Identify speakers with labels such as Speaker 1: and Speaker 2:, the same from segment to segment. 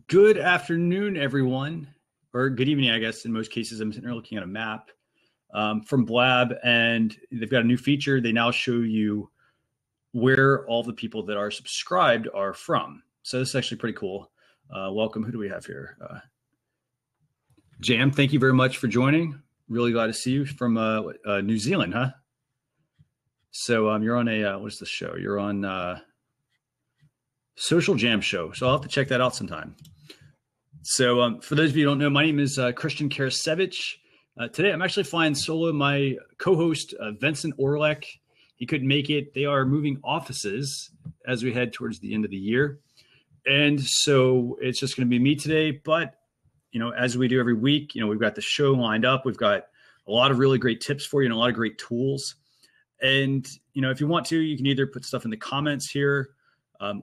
Speaker 1: Good afternoon, everyone, or good evening, I guess. In most cases, I'm sitting here looking at a map from Blab, and they've got a new feature. They now show you where all the people that are subscribed are from. So this is actually pretty cool. Welcome. Who do we have here? Jam, thank you very much for joining. Really glad to see you from New Zealand, huh? So you're on a, what's the show? You're on Social Jam Show. So I'll have to check that out sometime. So for those of you who don't know, my name is Christian Karasevich. Today I'm actually flying solo. My co-host, Vincent Orlek, he couldn't make it. They are moving offices as we head towards the end of the year. And so it's just going to be me today. But, you know, as we do every week, you know, we've got the show lined up. We've got a lot of really great tips for you and a lot of great tools. And, you know, if you want to, you can either put stuff in the comments here,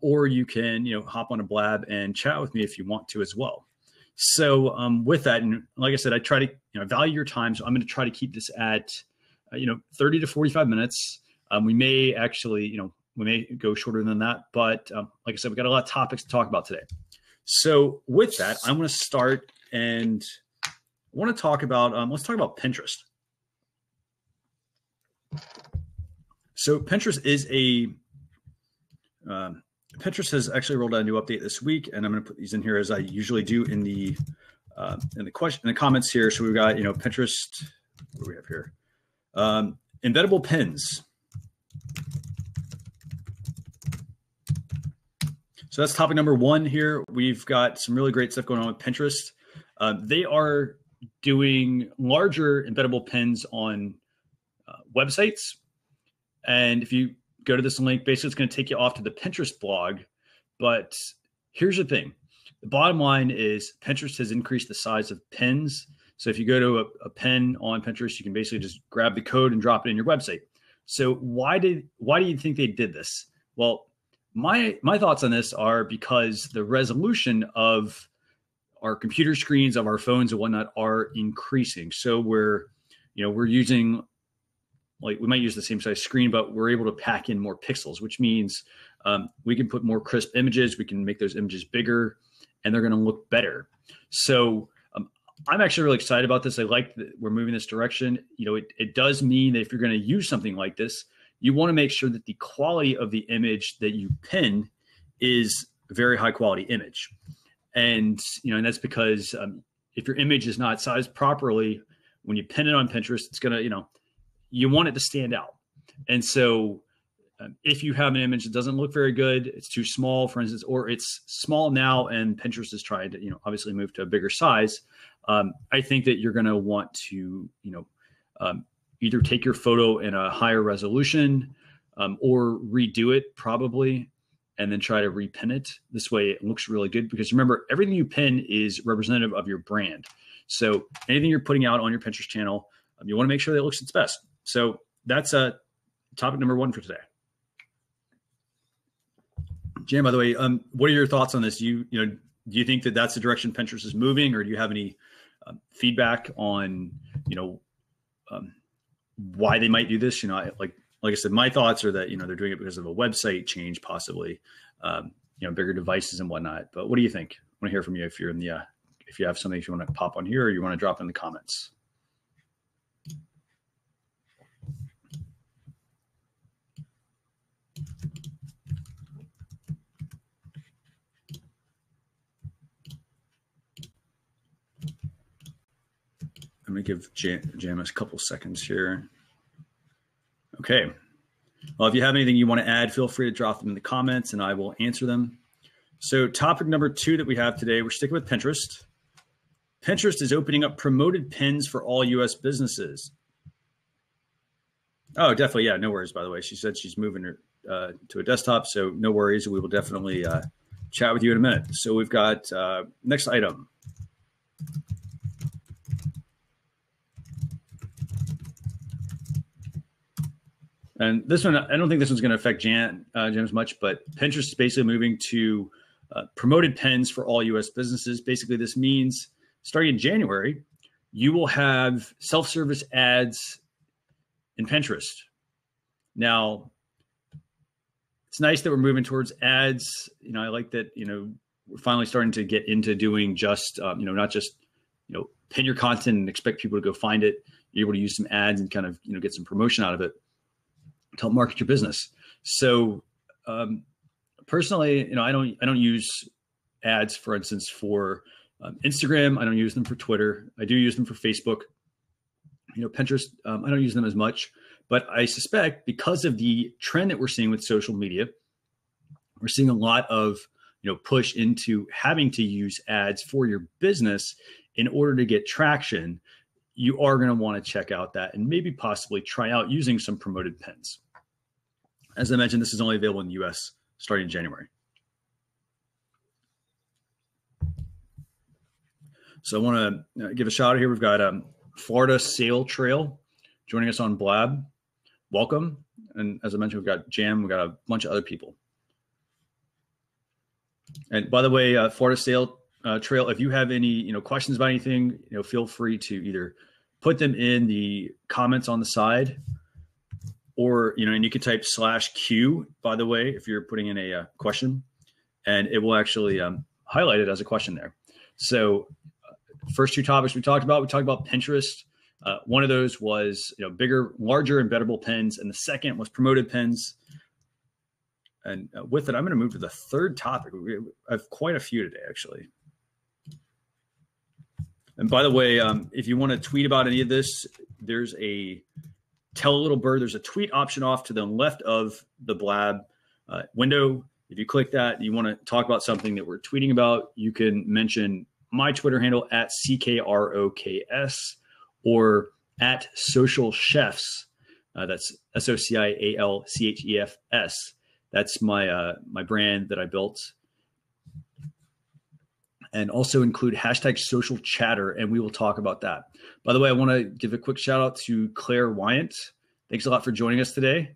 Speaker 1: or you can, you know, hop on a Blab and chat with me if you want to as well. So with that, and like I said, I try to, you know, value your time. So I'm going to try to keep this at, 30 to 45 minutes. We may actually, you know, we may go shorter than that. But like I said, we've got a lot of topics to talk about today. So with that, I'm going to start and I want to talk about, let's talk about Pinterest. So Pinterest is Pinterest has actually rolled out a new update this week, and I'm going to put these in here as I usually do in the comments here. So we've got, you know, Pinterest. What do we have here? Embeddable pins. So that's topic number one here. We've got some really great stuff going on with Pinterest. They are doing larger embeddable pins on websites, and if you go to this link, basically it's going to take you off to the Pinterest blog. But here's the thing. The bottom line is Pinterest has increased the size of pins. So if you go to a pin on Pinterest, you can basically just grab the code and drop it in your website. So why do you think they did this? Well, my thoughts on this are because the resolution of our computer screens, of our phones and whatnot are increasing. So we're using, like, we might use the same size screen, but we're able to pack in more pixels, which means we can put more crisp images. We can make those images bigger and they're going to look better. So I'm actually really excited about this. I like that we're moving this direction. You know, it does mean that if you're going to use something like this, you want to make sure that the quality of the image that you pin is a very high quality image. And, you know, and that's because if your image is not sized properly, when you pin it on Pinterest, it's going to, you know, you want it to stand out. And so if you have an image that doesn't look very good, it's too small, for instance, or it's small now and Pinterest is trying to, you know, obviously move to a bigger size, I think that you're going to want to, you know, either take your photo in a higher resolution or redo it probably, and then try to repin it. This way it looks really good, because remember, everything you pin is representative of your brand. So anything you're putting out on your Pinterest channel, you want to make sure that it looks its best. So that's topic number one for today. Jam, by the way, what are your thoughts on this? Do you think that that's the direction Pinterest is moving, or do you have any feedback on, you know, why they might do this? You know, like I said, my thoughts are that, you know, they're doing it because of a website change, possibly, you know, bigger devices and whatnot. But what do you think? I want to hear from you if you're in the, if you have something, if you want to pop on here or you want to drop in the comments. Let me give Jam a couple seconds here. Okay. Well, if you have anything you want to add, feel free to drop them in the comments and I will answer them. So topic number two that we have today, we're sticking with Pinterest. Pinterest is opening up promoted pins for all US businesses. Oh, definitely. Yeah, no worries, by the way. She said she's moving her to a desktop, so no worries. We will definitely chat with you in a minute. So we've got next item. And this one, I don't think this one's going to affect Jam as much, but Pinterest is basically moving to promoted pins for all US businesses. Basically, this means starting in January, you will have self-service ads in Pinterest. Now, it's nice that we're moving towards ads. You know, I like that, you know, we're finally starting to get into doing just, not just, pin your content and expect people to go find it. You're able to use some ads and kind of, get some promotion out of it to help market your business. So personally, I don't use ads, for instance, for Instagram. I don't use them for Twitter. I do use them for Facebook. Pinterest, I don't use them as much, but I suspect because of the trend that we're seeing with social media, we're seeing a lot of, push into having to use ads for your business in order to get traction. You are going to want to check out that and maybe possibly try out using some promoted pins. As I mentioned, this is only available in the US starting in January. So I want to give a shout out here. We've got Florida Sail Trail joining us on Blab. Welcome. And as I mentioned, we've got Jam. We've got a bunch of other people. And by the way, Florida Sail Trail, if you have any questions about anything, feel free to either put them in the comments on the side, or and you can type /Q, by the way, if you're putting in a question, and it will actually highlight it as a question there. So first two topics we talked about Pinterest. One of those was bigger, larger embeddable pins, and the second was promoted pins. And with it, I'm going to move to the third topic. I have quite a few today, actually. And by the way, if you want to tweet about any of this, there's a Tell a Little Bird. There's a tweet option off to the left of the Blab window. If you click that, you want to talk about something that we're tweeting about, you can mention my Twitter handle at CKROKS or at Social Chefs. That's SOCIALCHEFS. That's my brand that I built. And also include hashtag social chatter, and we will talk about that. By the way, I want to give a quick shout out to Claire Wyant. Thanks a lot for joining us today.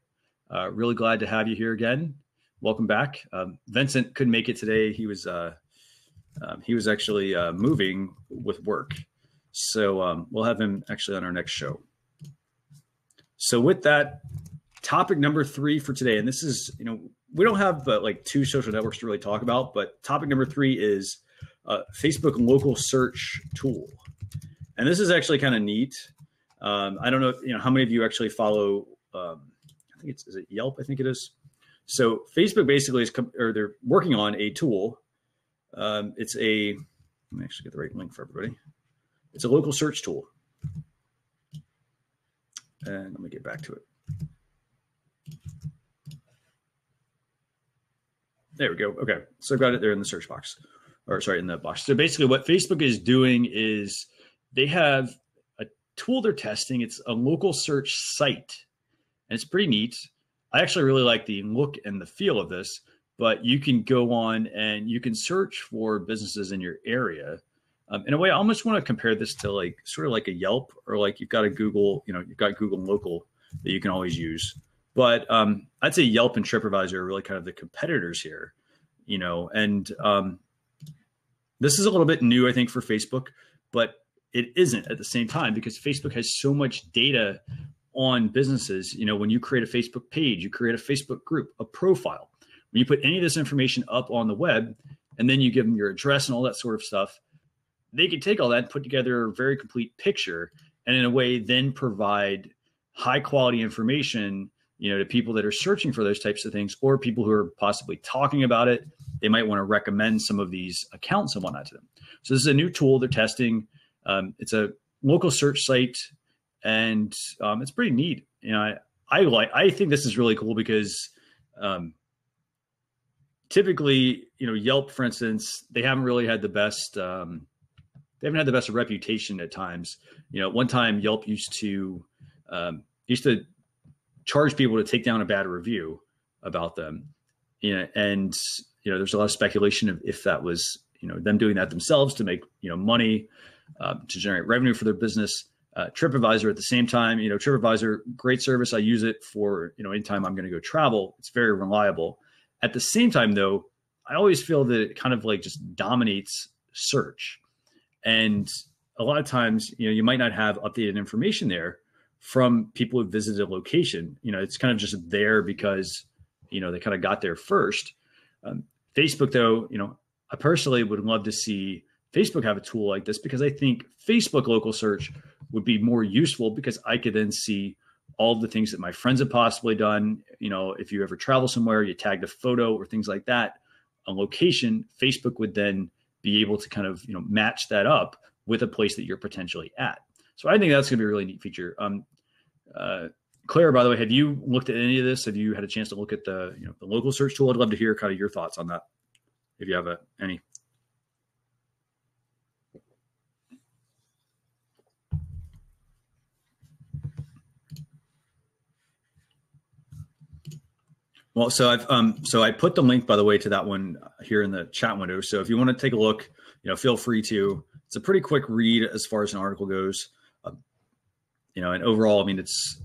Speaker 1: Really glad to have you here again. Welcome back. Vincent couldn't make it today. He was actually moving with work. So we'll have him actually on our next show. So with that, topic number 3 for today, and this is, we don't have like 2 social networks to really talk about, but topic number 3 is Facebook local search tool. And this is actually kind of neat. I don't know, how many of you actually follow, I think is it Yelp? I think it is. So Facebook basically they're working on a tool. Let me actually get the right link for everybody. It's a local search tool. And let me get back to it. There we go. Okay. So I've got it there in the search box, in the box. So basically what Facebook is doing is they have a tool they're testing. It's a local search site, and it's pretty neat. I actually really like the look and the feel of this, but you can go on and you can search for businesses in your area. In a way, I almost want to compare this to like sort of like a Yelp, or like you've got a Google, you've got Google Local that you can always use. But I'd say Yelp and TripAdvisor are really kind of the competitors here, and this is a little bit new, I think, for Facebook, but it isn't at the same time, because Facebook has so much data on businesses. When you create a Facebook page, you create a Facebook group, a profile, when you put any of this information up on the web, and then you give them your address and all that sort of stuff, they can take all that and put together a very complete picture, and in a way then provide high quality information, to people that are searching for those types of things, or people who are possibly talking about it. They might want to recommend some of these accounts and whatnot to them. So this is a new tool they're testing. It's a local search site, and it's pretty neat. I think this is really cool because typically, Yelp, for instance, they haven't really had the best. They haven't had the best reputation at times. One time Yelp used to charge people to take down a bad review about them. And there's a lot of speculation of if that was them doing that themselves to make money, to generate revenue for their business. TripAdvisor at the same time, TripAdvisor, great service. I use it for anytime I'm going to go travel. It's very reliable. At the same time, though, I always feel that it kind of like just dominates search. And a lot of times, you might not have updated information there from people who visited a location. It's kind of just there because, they kind of got there first. Facebook, though, I personally would love to see Facebook have a tool like this, because I think Facebook local search would be more useful, because I could then see all of the things that my friends have possibly done. You know, if you ever travel somewhere, you tagged a photo or things like that, a location, Facebook would then be able to kind of, you know, match that up with a place that you're potentially at. So I think that's going to be a really neat feature. Claire, by the way, have you looked at any of this? Have you had a chance to look at the, you know, the local search tool? I'd love to hear kind of your thoughts on that, if you have any. Well, so I put the link, by the way, to that one here in the chat window. So if you want to take a look, you know, feel free to. It's a pretty quick read as far as an article goes. You know, and overall, I mean, it's.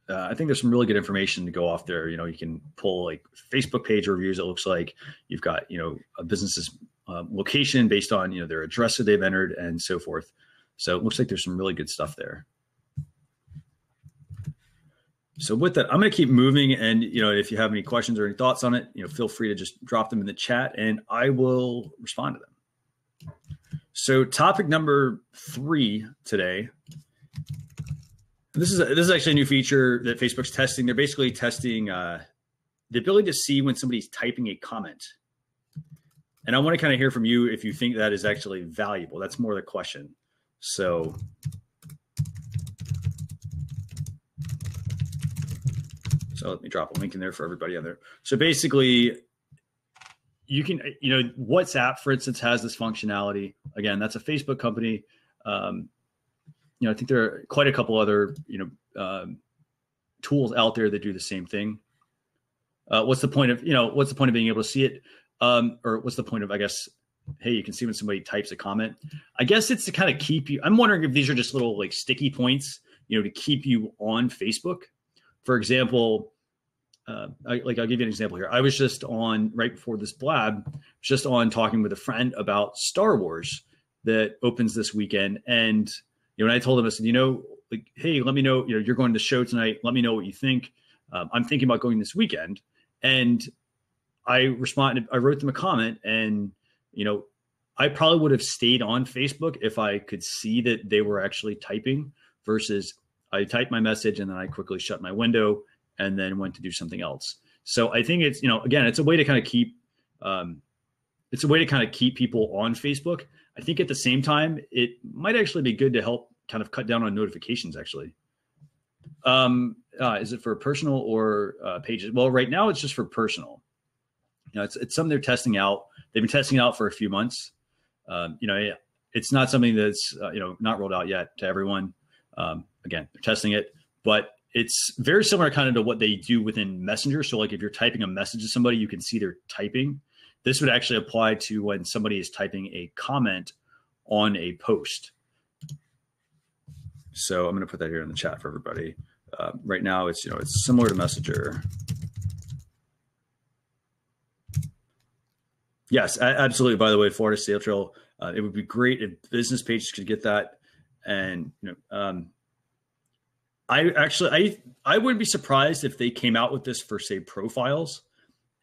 Speaker 1: I think there's some really good information to go off there. You know, you can pull like Facebook page reviews. It looks like you've got, you know, a business's location based on, you know, their address that they've entered and so forth. So it looks like there's some really good stuff there. So with that, I'm going to keep moving, and, you know, if you have any questions or any thoughts on it, you know, feel free to just drop them in the chat and I will respond to them. So topic number 3 today. This is actually a new feature that Facebook's testing. They're basically testing the ability to see when somebody's typing a comment. And I want to kind of hear from you if you think that is actually valuable. That's more the question. So let me drop a link in there for everybody on there. So basically, you can, you know, WhatsApp, for instance, has this functionality. Again, that's a Facebook company. You know, I think there are quite a couple other, you know, tools out there that do the same thing. What's the point of being able to see it? Or what's the point of, I guess, hey, you can see when somebody types a comment. I guess it's to kind of keep you. I'm wondering if these are just little like sticky points, you know, to keep you on Facebook. For example, I'll give you an example here. I was just on, right before this blab, just on talking with a friend about Star Wars that opens this weekend. And, you know, when I told him, I said, you know, like, hey, let me know, you know, you're going to the show tonight. Let me know what you think. I'm thinking about going this weekend. And I wrote them a comment, and, you know, I probably would have stayed on Facebook if I could see that they were actually typing, versus I typed my message and then I quickly shut my window and then went to do something else. So I think it's, you know, again, it's a way to kind of keep, people on Facebook. I think at the same time, it might actually be good to help kind of cut down on notifications, actually. Is it for personal or pages? Well, right now it's just for personal. You know, it's something they're testing out. They've been testing it out for a few months. You know, it's not something that's, you know, not rolled out yet to everyone. Again, they're testing it, but it's very similar kind of to what they do within Messenger. So like if you're typing a message to somebody, you can see they're typing. This would actually apply to when somebody is typing a comment on a post. So I'm going to put that here in the chat for everybody. Right now, it's, you know, it's similar to Messenger. Yes, absolutely. By the way, Florida Sail Trail, it would be great if business pages could get that. And, you know, I wouldn't be surprised if they came out with this for, say, profiles,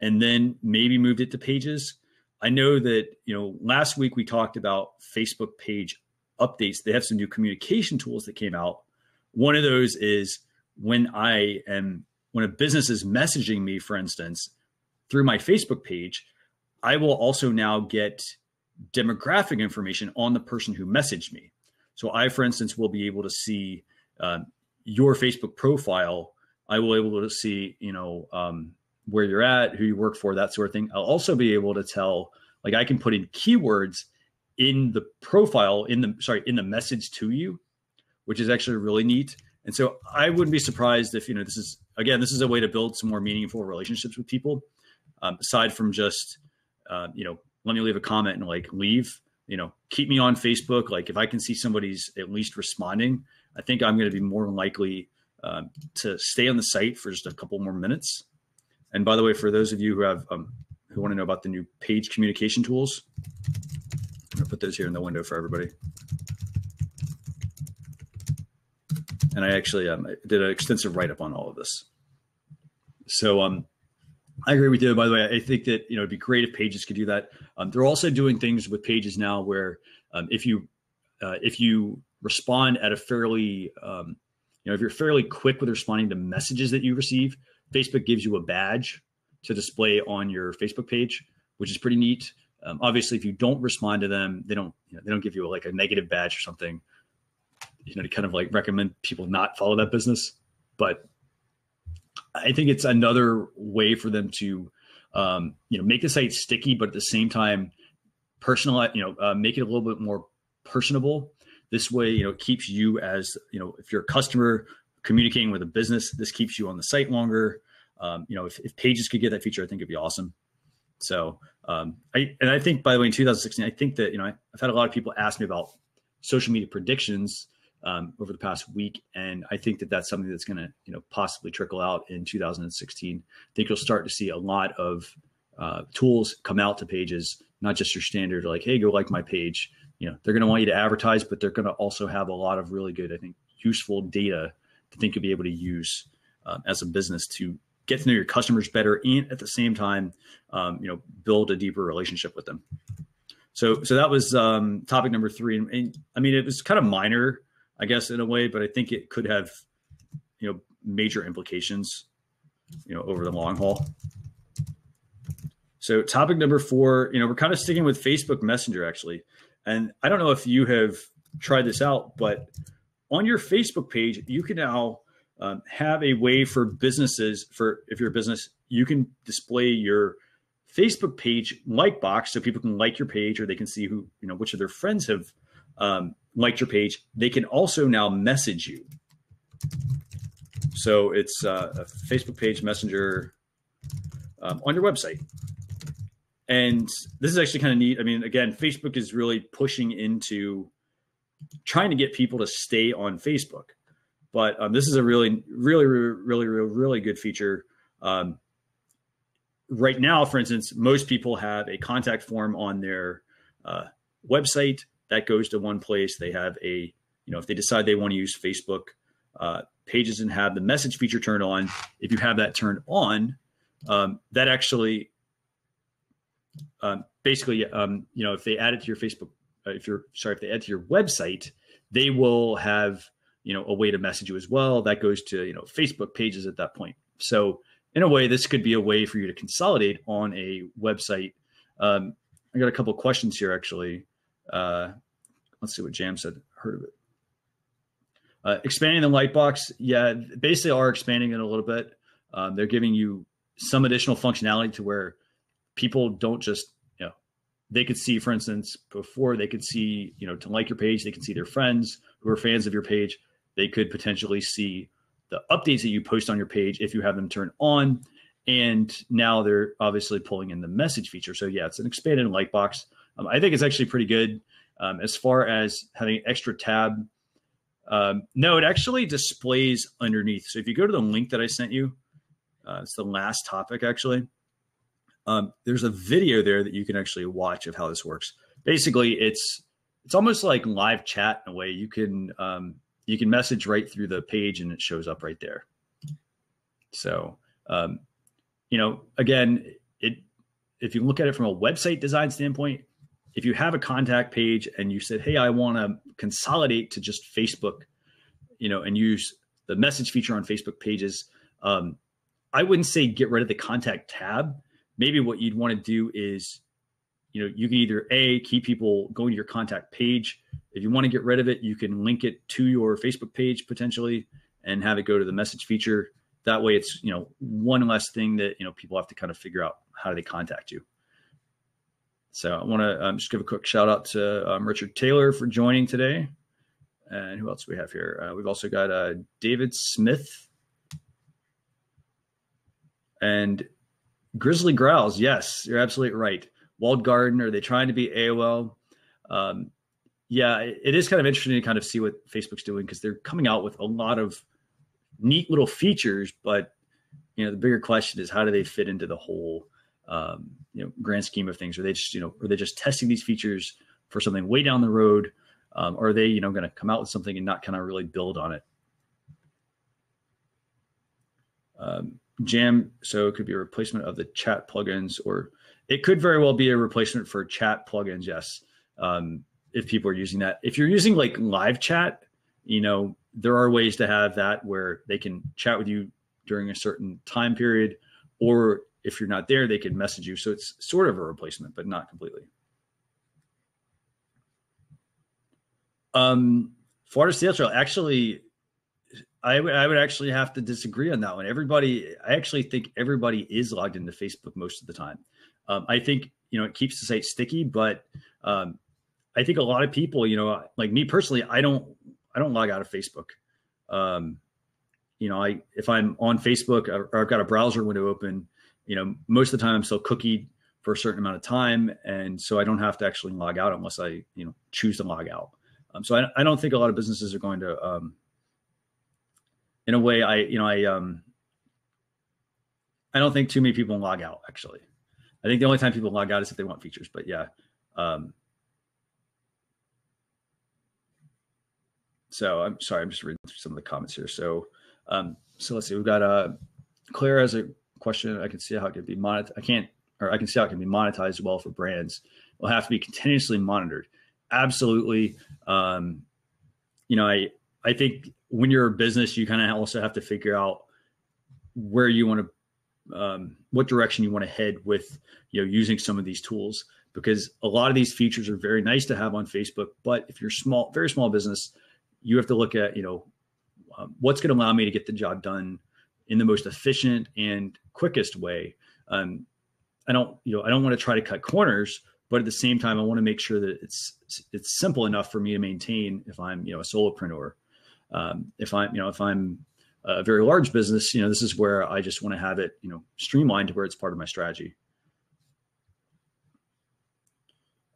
Speaker 1: and then maybe moved it to pages. I know that, you know, last week we talked about Facebook page updates. They have some new communication tools that came out. One of those is when a business is messaging me, for instance, through my Facebook page, I will also now get demographic information on the person who messaged me. So I, for instance, will be able to see your Facebook profile. I will be able to see, you know, where you're at, who you work for, that sort of thing. I'll also be able to tell, like, I can put in keywords in the profile, in the message to you, which is actually really neat. And so I wouldn't be surprised if, you know, this is a way to build some more meaningful relationships with people, aside from just, you know, let me leave a comment and like leave. You know, keep me on Facebook. Like if I can see somebody's at least responding, I think I'm going to be more likely to stay on the site for just a couple more minutes. And by the way, for those of you who have who want to know about the new page communication tools, I'm going to put those here in the window for everybody. And I actually did an extensive write-up on all of this. So I agree with you. By the way, I think that, you know, it'd be great if pages could do that. They're also doing things with pages now where if you respond at a fairly, if you're fairly quick with responding to messages that you receive, Facebook gives you a badge to display on your Facebook page, which is pretty neat. Obviously, if you don't respond to them, they don't give you a negative badge or something, to kind of recommend people not follow that business. But I think it's another way for them to, make the site sticky, but at the same time, personalize, make it a little bit more personable. This way, it keeps you as, if you're a customer communicating with a business, this keeps you on the site longer. If pages could get that feature, I think it'd be awesome. So, I think, by the way, in 2016, I think that, I've had a lot of people ask me about social media predictions over the past week. And I think that that's something that's going to, possibly trickle out in 2016. I think you'll start to see a lot of tools come out to pages, not just your standard, hey, go like my page. They're going to want you to advertise, but they're going to also have a lot of really good, I think, useful data that I think you'll be able to use as a business to get to know your customers better and at the same time, build a deeper relationship with them. So that was topic number 3. And I mean, it was kind of minor, I guess, in a way, but I think it could have, major implications, over the long haul. So topic number 4, we're kind of sticking with Facebook Messenger, actually. And I don't know if you have tried this out, but on your Facebook page, you can now have a way for businesses, if you're a business, you can display your Facebook page like box so people can like your page, or they can see who, which of their friends have liked your page. They can also now message you. So it's a Facebook page messenger on your website. And this is actually kind of neat. I mean, again, Facebook is really pushing into trying to get people to stay on Facebook. But this is a really, really, really, really, really good feature. Right now, for instance, most people have a contact form on their website that goes to one place. They have a, if they decide they want to use Facebook pages and have the message feature turned on, if you have that turned on, that actually basically, if they add it to your Facebook, if they add to your website, they will have, a way to message you as well. That goes to, Facebook pages at that point. So in a way, this could be a way for you to consolidate on a website. I got a couple of questions here, actually. Let's see what Jam said. Heard of it. Expanding the Lightbox. Yeah, basically are expanding it a little bit. They're giving you some additional functionality to where people don't just, they could see, for instance, before they could see, to like your page, they can see their friends who are fans of your page. They could potentially see the updates that you post on your page if you have them turned on. And now they're obviously pulling in the message feature. So yeah, it's an expanded Lightbox. I think it's actually pretty good. As far as having an extra tab, no, it actually displays underneath. So if you go to the link that I sent you, it's the last topic, actually. There's a video there that you can actually watch of how this works. Basically, it's almost like live chat in a way. You can message right through the page and it shows up right there. So, again, if you look at it from a website design standpoint, if you have a contact page and you said, hey, I want to consolidate to just Facebook, and use the message feature on Facebook pages, I wouldn't say get rid of the contact tab. Maybe what you'd want to do is, you can either keep people going to your contact page. If you want to get rid of it, you can link it to your Facebook page potentially and have it go to the message feature. That way it's, one less thing that, people have to kind of figure out how do they contact you. So I want to just give a quick shout out to Richard Taylor for joining today. And who else do we have here? We've also got David Smith and Grizzly Growls. Yes, you're absolutely right. Walled Garden, are they trying to be AOL? Yeah, it is kind of interesting to kind of see what Facebook's doing because they're coming out with a lot of neat little features, but the bigger question is how do they fit into the whole grand scheme of things? Are they just testing these features for something way down the road? Or are they going to come out with something and not kind of really build on it? Jam, so it could be a replacement of the chat plugins, or It could very well be a replacement for chat plugins, yes. If people are using that. If you're using like live chat, there are ways to have that where they can chat with you during a certain time period, or if you're not there, they can message you. So it's sort of a replacement, but not completely. Florida Sales Trail, actually, I would actually have to disagree on that one. I actually think everybody is logged into Facebook most of the time. I think, it keeps the site sticky, but I think a lot of people, like me personally, I don't log out of Facebook. If I'm on Facebook or I've got a browser window open, most of the time I'm still cookied for a certain amount of time. And so I don't have to actually log out unless I, choose to log out. So I don't think a lot of businesses are going to, in a way, I don't think too many people log out, actually. I think the only time people log out is if they want features, but yeah. So I'm sorry, I'm just reading through some of the comments here. So let's see, we've got Claire has a question. I can see how it can be monetized. I can see how it can be monetized well for brands. Will have to be continuously monitored. Absolutely. I think when you're a business, you kind of also have to figure out where you want to, what direction you want to head with, using some of these tools, because a lot of these features are very nice to have on Facebook. But if you're very small business, you have to look at, what's going to allow me to get the job done in the most efficient and quickest way. I don't want to try to cut corners, but at the same time, I want to make sure that it's simple enough for me to maintain if I'm, a solopreneur. If I'm a very large business, this is where I just want to have it, streamlined to where it's part of my strategy.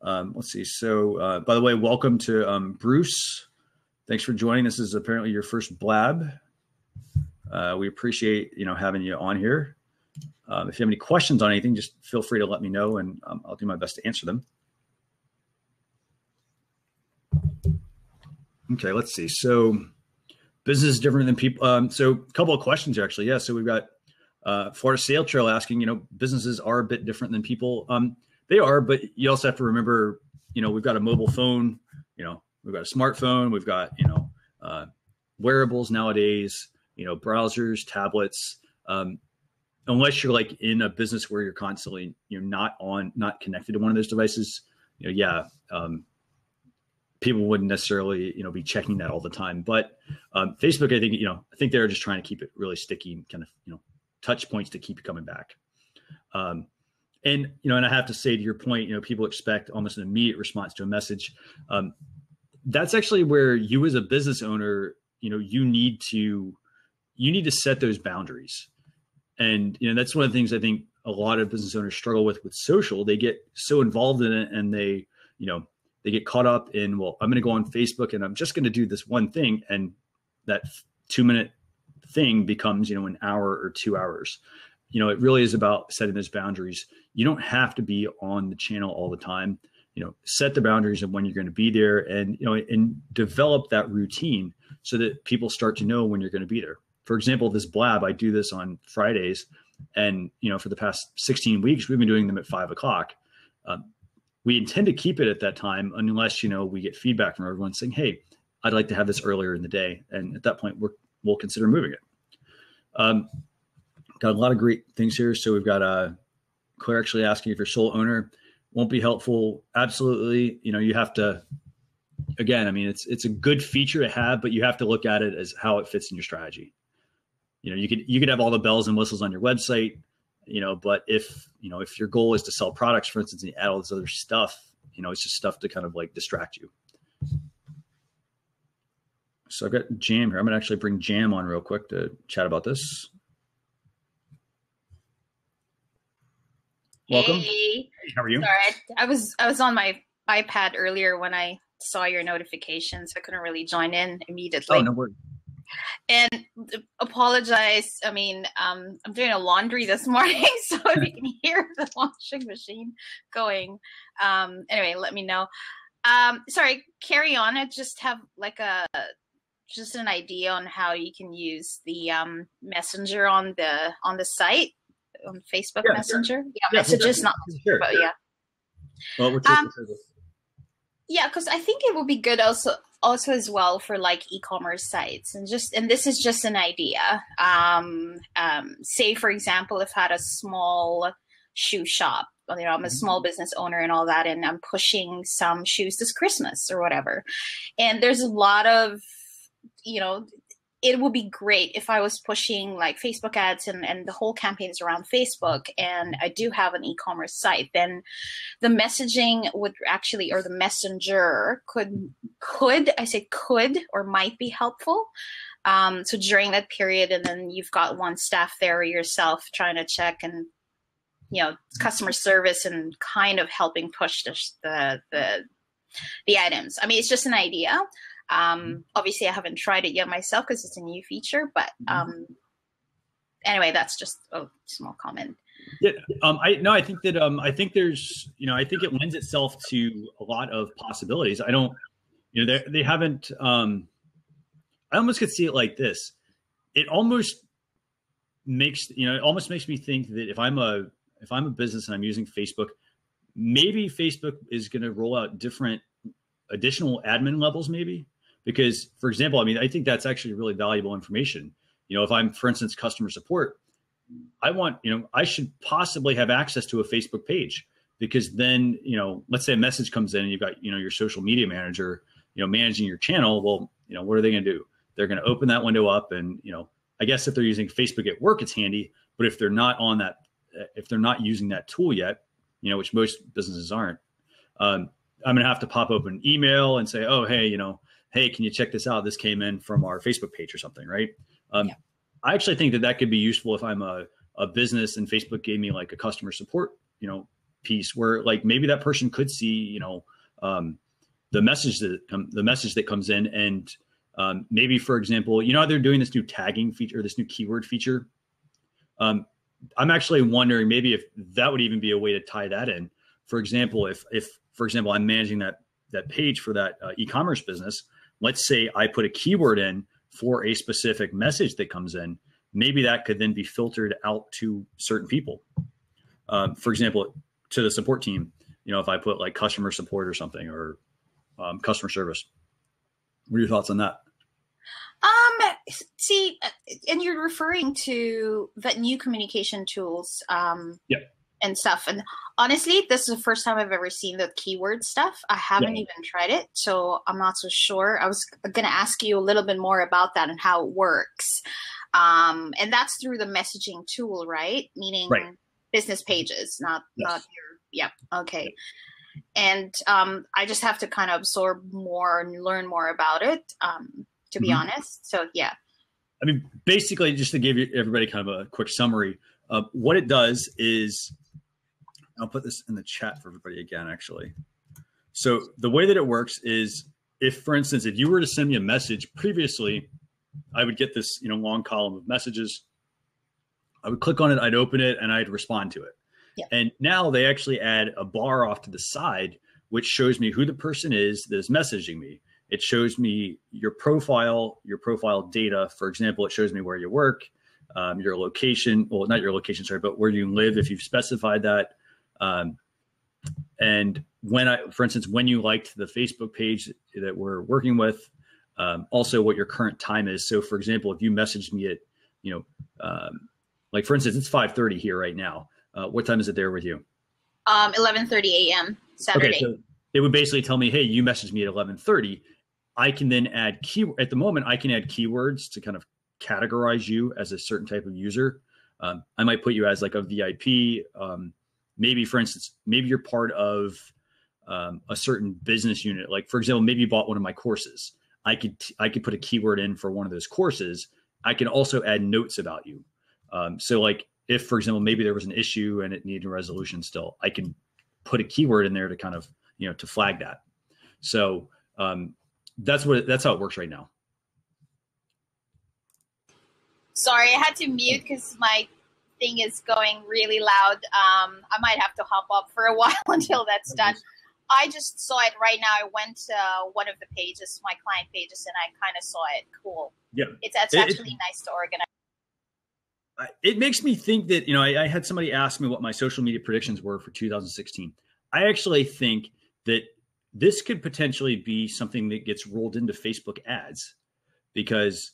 Speaker 1: Let's see. So, by the way, welcome to Bruce. Thanks for joining. This is apparently your first blab. We appreciate, having you on here. If you have any questions on anything, just feel free to let me know, and I'll do my best to answer them. Okay, let's see. So business is different than people. So a couple of questions here, actually. Yeah, so we've got Florida Sales Trail asking, businesses are a bit different than people. They are, but you also have to remember, we've got a mobile phone, we've got a smartphone, we've got, wearables nowadays, browsers, tablets. Unless you're like in a business where you're constantly, not connected to one of those devices, people wouldn't necessarily, be checking that all the time. But Facebook, I think they're just trying to keep it really sticky and kind of, touch points to keep you coming back. And I have to say, to your point, people expect almost an immediate response to a message. That's actually where you as a business owner, you need to set those boundaries. And, that's one of the things I think a lot of business owners struggle with social. They get so involved in it and they get caught up in, well, I'm going to go on Facebook and I'm just going to do this one thing. And that 2-minute thing becomes, an hour or 2 hours. It really is about setting those boundaries. You don't have to be on the channel all the time. Set the boundaries of when you're going to be there, and, and develop that routine so that people start to know when you're going to be there. For example, this blab, I do this on Fridays, and, for the past 16 weeks, we've been doing them at 5:00. We intend to keep it at that time unless, we get feedback from everyone saying, hey, I'd like to have this earlier in the day. And at that point, we'll consider moving it. Got a lot of great things here. So we've got Claire actually asking if you're sole owner. Won't be helpful. Absolutely. You have to, again, it's a good feature to have, but you have to look at it as how it fits in your strategy. You could have all the bells and whistles on your website, but if your goal is to sell products, for instance, and you add all this other stuff, it's just stuff to kind of like distract you. So I've got Jam here. I'm gonna actually bring Jam on real quick to chat about this. Welcome.
Speaker 2: Hey.
Speaker 1: How are you?
Speaker 2: Sorry, I was on my iPad earlier when I saw your notifications. I couldn't really join in immediately.
Speaker 1: Oh, no worries.
Speaker 2: And apologize. I'm doing a laundry this morning, so if you can hear the washing machine going, anyway, let me know. Sorry, carry on. I just have like just an idea on how you can use the messenger on the site. on Facebook
Speaker 1: Yeah,
Speaker 2: Messenger.
Speaker 1: sure.
Speaker 2: Yeah,
Speaker 1: Yeah,
Speaker 2: messages, not
Speaker 1: sure.
Speaker 2: but yeah.
Speaker 1: Well, we're taking service.
Speaker 2: Yeah, because I think it would be good also as well for like e-commerce sites and this is just an idea. Say for example, if I had a small shoe shop, you know, I'm a small business owner and all that, and I'm pushing some shoes this Christmas or whatever, and there's a lot of, you know, it would be great if I was pushing like Facebook ads and the whole campaign is around Facebook, and I do have an e-commerce site, then the messaging would actually, or the messenger could or might be helpful. So during that period, and then you've got one staff there or yourself trying to check and, you know, customer service and kind of helping push the items. I mean, it's just an idea. Obviously I haven't tried it yet myself because it's a new feature, but anyway, that's just a small comment.
Speaker 1: Yeah, I think that I think there's, you know, I think it lends itself to a lot of possibilities. I don't, you know, they haven't. I almost could see it like this. It almost makes, you know, it almost makes me think that if I'm a business and I'm using Facebook, maybe Facebook is going to roll out different additional admin levels, maybe. Because, for example, I mean, I think that's actually really valuable information. You know, if I'm, for instance, customer support, I want, you know, I should possibly have access to a Facebook page, because then, you know, let's say a message comes in and you've got, you know, your social media manager, you know, managing your channel. Well, you know, what are they going to do? They're going to open that window up, and, you know, I guess if they're using Facebook at work, it's handy. But if they're not on that, if they're not using that tool yet, you know, which most businesses aren't, I'm going to have to pop open email and say, oh, hey, you know, hey, can you check this out? This came in from our Facebook page or something, right? I actually think that that could be useful if I'm a business and Facebook gave me like a customer support, you know, piece where like maybe that person could see, you know, the message that comes in, and maybe, for example, you know, they're doing this new tagging feature, this new keyword feature. I'm actually wondering maybe if that would even be a way to tie that in. For example, if for example, I'm managing that page for that e-commerce business, let's say I put a keyword in for a specific message that comes in, maybe that could then be filtered out to certain people. For example, to the support team, you know, if I put like customer support or something, or customer service. What are your thoughts on that?
Speaker 2: See, and you're referring to the new communication tools and stuff. And honestly, this is the first time I've ever seen the keyword stuff. I haven't even tried it, so I'm not so sure. I was going to ask you a little bit more about that and how it works. And that's through the messaging tool, right? Meaning business pages, not your, okay. And I just have to kind of absorb more and learn more about it, to be honest. So, yeah.
Speaker 1: I mean, basically, just to give everybody kind of a quick summary, what it does is, I'll put this in the chat for everybody again, actually. So the way that it works is, if, for instance, if you were to send me a message previously, I would get this, you know, long column of messages. I would click on it, I'd open it, and I'd respond to it. Yeah. And now they actually add a bar off to the side, which shows me who the person is that is messaging me. It shows me your profile data. For example, it shows me where you work, your location, well, not your location, sorry, but where you live, if you've specified that. And for instance, when you liked the Facebook page that we're working with, also what your current time is. So for example, if you messaged me at, you know, like for instance, it's 5:30 here right now. What time is it there with you?
Speaker 2: 11:30 a.m. Saturday.
Speaker 1: Okay, so it would basically tell me, hey, you messaged me at 11:30. I can then add at the moment, I can add keywords to kind of categorize you as a certain type of user. I might put you as like a VIP. Maybe, for instance, maybe you're part of a certain business unit. Like, for example, maybe you bought one of my courses. I could put a keyword in for one of those courses. I can also add notes about you. So like if, for example, maybe there was an issue and it needed a resolution still, I can put a keyword in there to kind of, you know, to flag that. So that's how it works right now.
Speaker 2: Sorry, I had to mute because my thing is going really loud. I might have to hop up for a while until that's done. I just saw it right now. I went to one of the pages, my client pages, and I kind of saw it. Cool.
Speaker 1: Yeah.
Speaker 2: It's actually nice to organize.
Speaker 1: it makes me think that, I had somebody ask me what my social media predictions were for 2016. I actually think that this could potentially be something that gets rolled into Facebook ads because,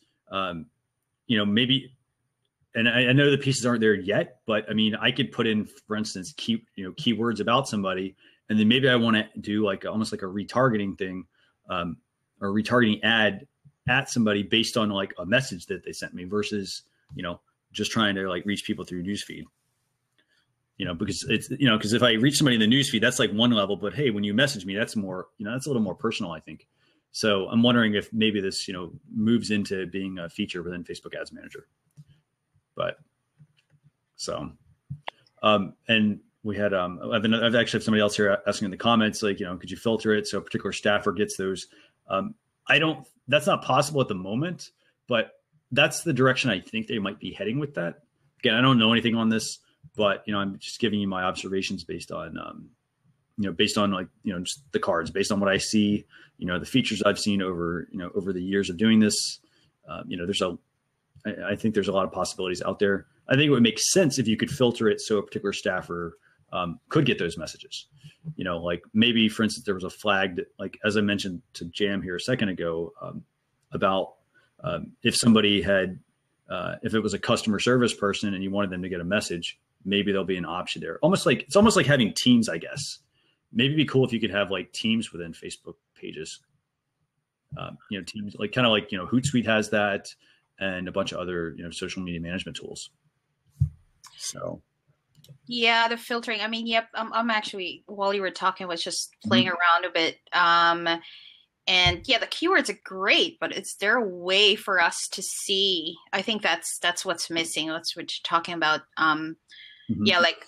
Speaker 1: maybe, and I know the pieces aren't there yet, but I mean, I could put in, for instance, keywords about somebody, and then maybe I want to do almost like a retargeting thing, or retargeting ad at somebody based on like a message that they sent me versus, just trying to like reach people through newsfeed, because it's, because if I reach somebody in the newsfeed, that's like one level, but hey, when you message me, that's more, that's a little more personal, I think. So I'm wondering if maybe this, moves into being a feature within Facebook Ads Manager. But so, and we had, I've actually have somebody else here asking in the comments, like, could you filter it so a particular staffer gets those? That's not possible at the moment, but that's the direction I think they might be heading with that. Again, I don't know anything on this, but, I'm just giving you my observations based on, like, just the cards, based on what I see, the features I've seen over, over the years of doing this. I think there's a lot of possibilities out there. I think it would make sense if you could filter it so a particular staffer could get those messages. Like maybe, for instance, there was a flag that, like, as I mentioned to Jam here a second ago, about if somebody had, if it was a customer service person and you wanted them to get a message, maybe there'll be an option there. It's almost like having teams, I guess. Maybe it'd be cool if you could have like teams within Facebook pages. Teams like kind of like, Hootsuite has that, and a bunch of other, social media management tools. So.
Speaker 2: Yeah, the filtering. I mean, yep. I'm actually, while you were talking, was just playing around a bit. And yeah, the keywords are great, but is there a way for us to see? I think that's what's missing. That's what you're talking about. Yeah, like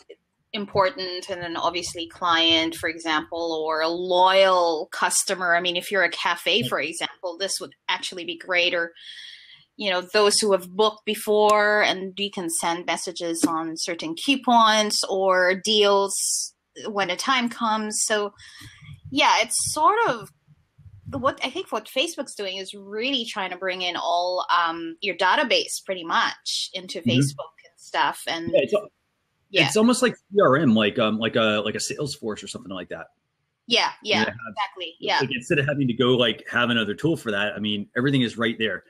Speaker 2: important, and then obviously client, for example, or a loyal customer. I mean, if you're a cafe, for example, this would actually be great. Or, those who have booked before, and you can send messages on certain coupons or deals when the time comes. So yeah, it's sort of what Facebook's doing is really trying to bring in all your database pretty much into Facebook and stuff. And
Speaker 1: it's almost like CRM, like a Salesforce or something like that.
Speaker 2: Yeah, exactly. Yeah.
Speaker 1: Like instead of having to go like have another tool for that, I mean, everything is right there.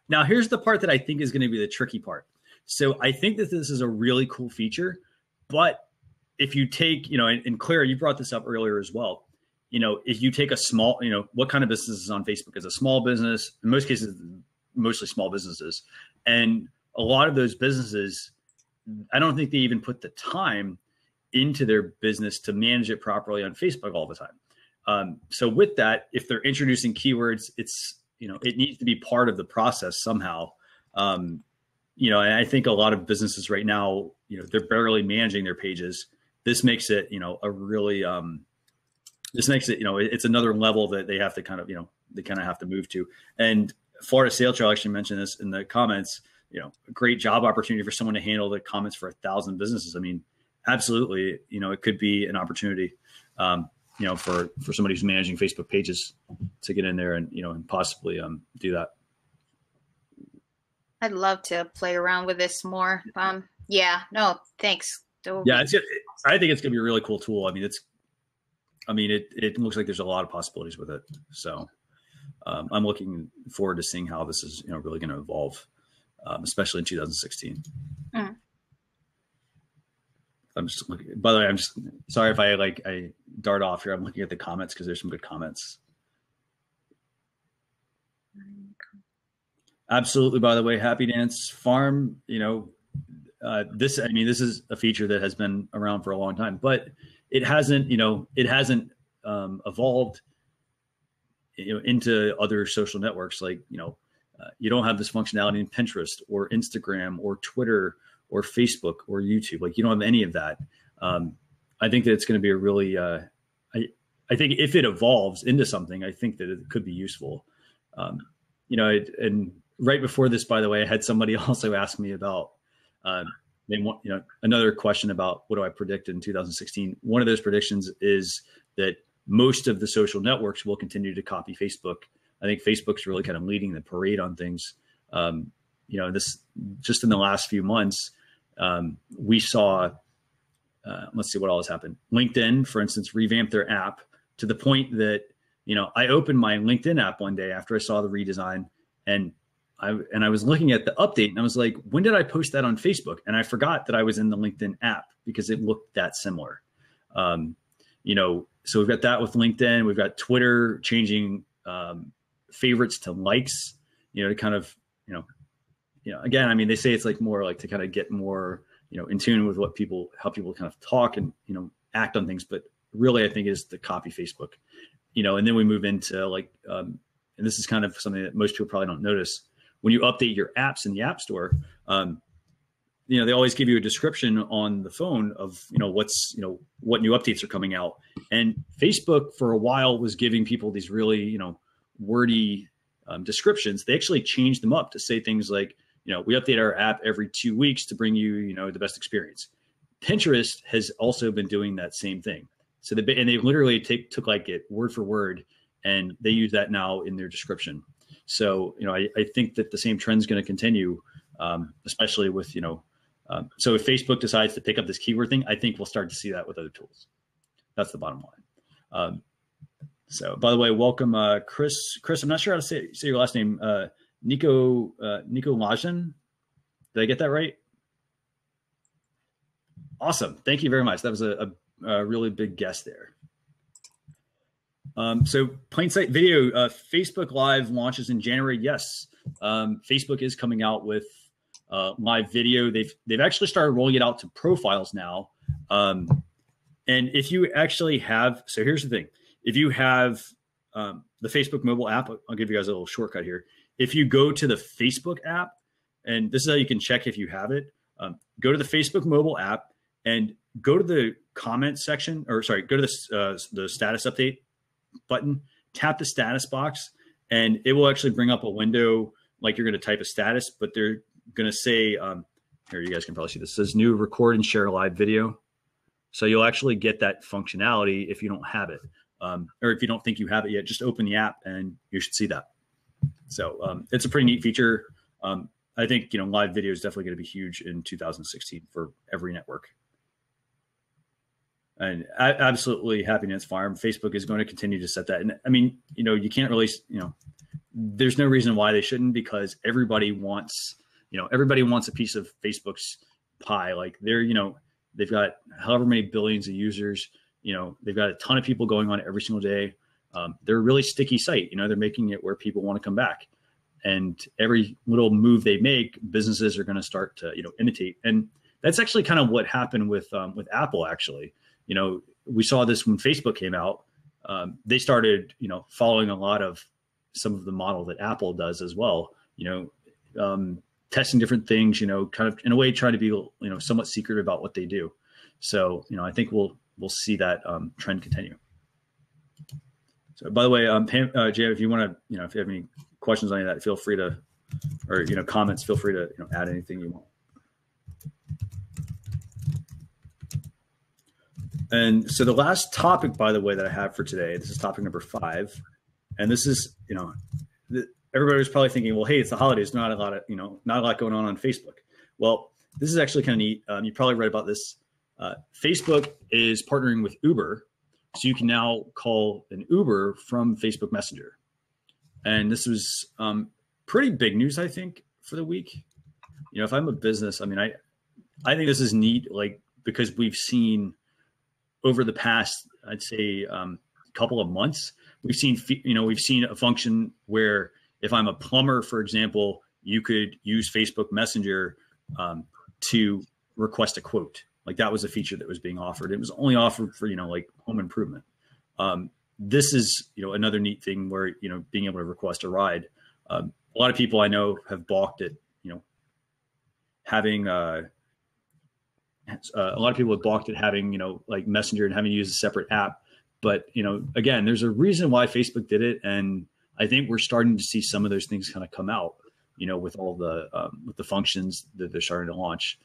Speaker 1: Now, here's the part that I think is going to be the tricky part. So I think that this is a really cool feature, but if you take, and Clara, you brought this up earlier as well. If you take a small, what kind of business is on Facebook? Is a small business, in most cases, mostly small businesses. And a lot of those businesses, I don't think they even put the time into their business to manage it properly on Facebook all the time. So with that, if they're introducing keywords, it's, it needs to be part of the process somehow. And I think a lot of businesses right now, they're barely managing their pages. This makes it, a really, this makes it, it's another level that they have to kind of, they kind of have to move to. And Florida Sales Trail actually mentioned this in the comments, a great job opportunity for someone to handle the comments for 1,000 businesses. I mean, absolutely, it could be an opportunity, for somebody who's managing Facebook pages to get in there and, and possibly do that.
Speaker 2: I'd love to play around with this more. Yeah, no, thanks.
Speaker 1: Yeah, I think it's going to be a really cool tool. I mean, it looks like there's a lot of possibilities with it. So I'm looking forward to seeing how this is, really going to evolve, especially in 2016. I'm just looking, by the way, I'm just sorry if I dart off here. I'm looking at the comments because there's some good comments. Absolutely. By the way, Happy Dance Farm, this is a feature that has been around for a long time, but it hasn't evolved, into other social networks. Like, you don't have this functionality in Pinterest or Instagram or Twitter or Facebook or YouTube. Like, you don't have any of that. I think that it's going to be a really, I think if it evolves into something, I think that it could be useful. And right before this, by the way, I had somebody also ask me about, they want, another question about what do I predict in 2016. One of those predictions is that most of the social networks will continue to copy Facebook. I think Facebook's really kind of leading the parade on things. this just in the last few months, we saw, let's see what all has happened. LinkedIn, for instance, revamped their app to the point that, I opened my LinkedIn app one day after I saw the redesign, and I was looking at the update, and I was like, when did I post that on Facebook? And I forgot that I was in the LinkedIn app because it looked that similar. So we've got that with LinkedIn. We've got Twitter changing favorites to likes, to kind of, again, I mean, they say it's like more like to kind of get more, in tune with how people kind of talk and, act on things. But really, I think is to copy Facebook, and then we move into like, and this is kind of something that most people probably don't notice. When you update your apps in the App Store, they always give you a description on the phone of, what new updates are coming out. And Facebook for a while was giving people these really, wordy descriptions. They actually changed them up to say things like, we update our app every 2 weeks to bring you, the best experience. Pinterest has also been doing that same thing. So they literally took like it word for word, and they use that now in their description. So, I think that the same trend is going to continue, especially with, so if Facebook decides to pick up this keyword thing, I think we'll start to see that with other tools. That's the bottom line. So by the way, welcome, Chris. Chris, I'm not sure how to say your last name. Nico Lajan. Did I get that right? Awesome. Thank you very much. That was a really big guess there. So Plain Sight Video, Facebook Live launches in January. Yes, Facebook is coming out with live video. They've actually started rolling it out to profiles now. And if you actually have, so here's the thing: if you have the Facebook mobile app, I'll give you guys a little shortcut here. If you go to the Facebook app, and this is how you can check if you have it, go to the Facebook mobile app and go to the comment section, go to the status update button, tap the status box, and it will actually bring up a window like you're going to type a status, but they're going to say, here, you guys can probably see this. It says new record and share live video. So you'll actually get that functionality if you don't have it, or if you don't think you have it yet, just open the app and you should see that. So it's a pretty neat feature. I think, live video is definitely going to be huge in 2016 for every network. And absolutely Happy Dance Farm. Facebook is going to continue to set that. And I mean, you can't really, there's no reason why they shouldn't, because everybody wants a piece of Facebook's pie. Like they've got however many billions of users, they've got a ton of people going on every single day. They're a really sticky site. They're making it where people want to come back, and every little move they make, businesses are going to start to, imitate. And that's actually kind of what happened with Apple, actually. We saw this when Facebook came out. They started, following a lot of some of the model that Apple does as well, testing different things, kind of in a way, trying to be, somewhat secret about what they do. So, I think we'll see that trend continue. So by the way, Jay, if you want to, if you have any questions on any of that, feel free to, or, comments, feel free to, add anything you want. And so the last topic, by the way, that I have for today, this is topic number 5. And this is, everybody was probably thinking, well, hey, it's the holidays, not a lot going on Facebook. Well, this is actually kind of neat. You probably read about this. Facebook is partnering with Uber. So you can now call an Uber from Facebook Messenger. And this was pretty big news, I think, for the week. If I'm a business, I mean, I think this is neat, like, because we've seen over the past, I'd say, couple of months, we've seen a function where if I'm a plumber, for example, you could use Facebook Messenger to request a quote. Like that was a feature that was being offered. It was only offered for, like home improvement. This is, another neat thing where, being able to request a ride. A lot of people I know have balked at, having a lot of people have balked at having, like Messenger and having to use a separate app. But, again, there's a reason why Facebook did it. And I think we're starting to see some of those things kind of come out, with all the functions that they're starting to launch,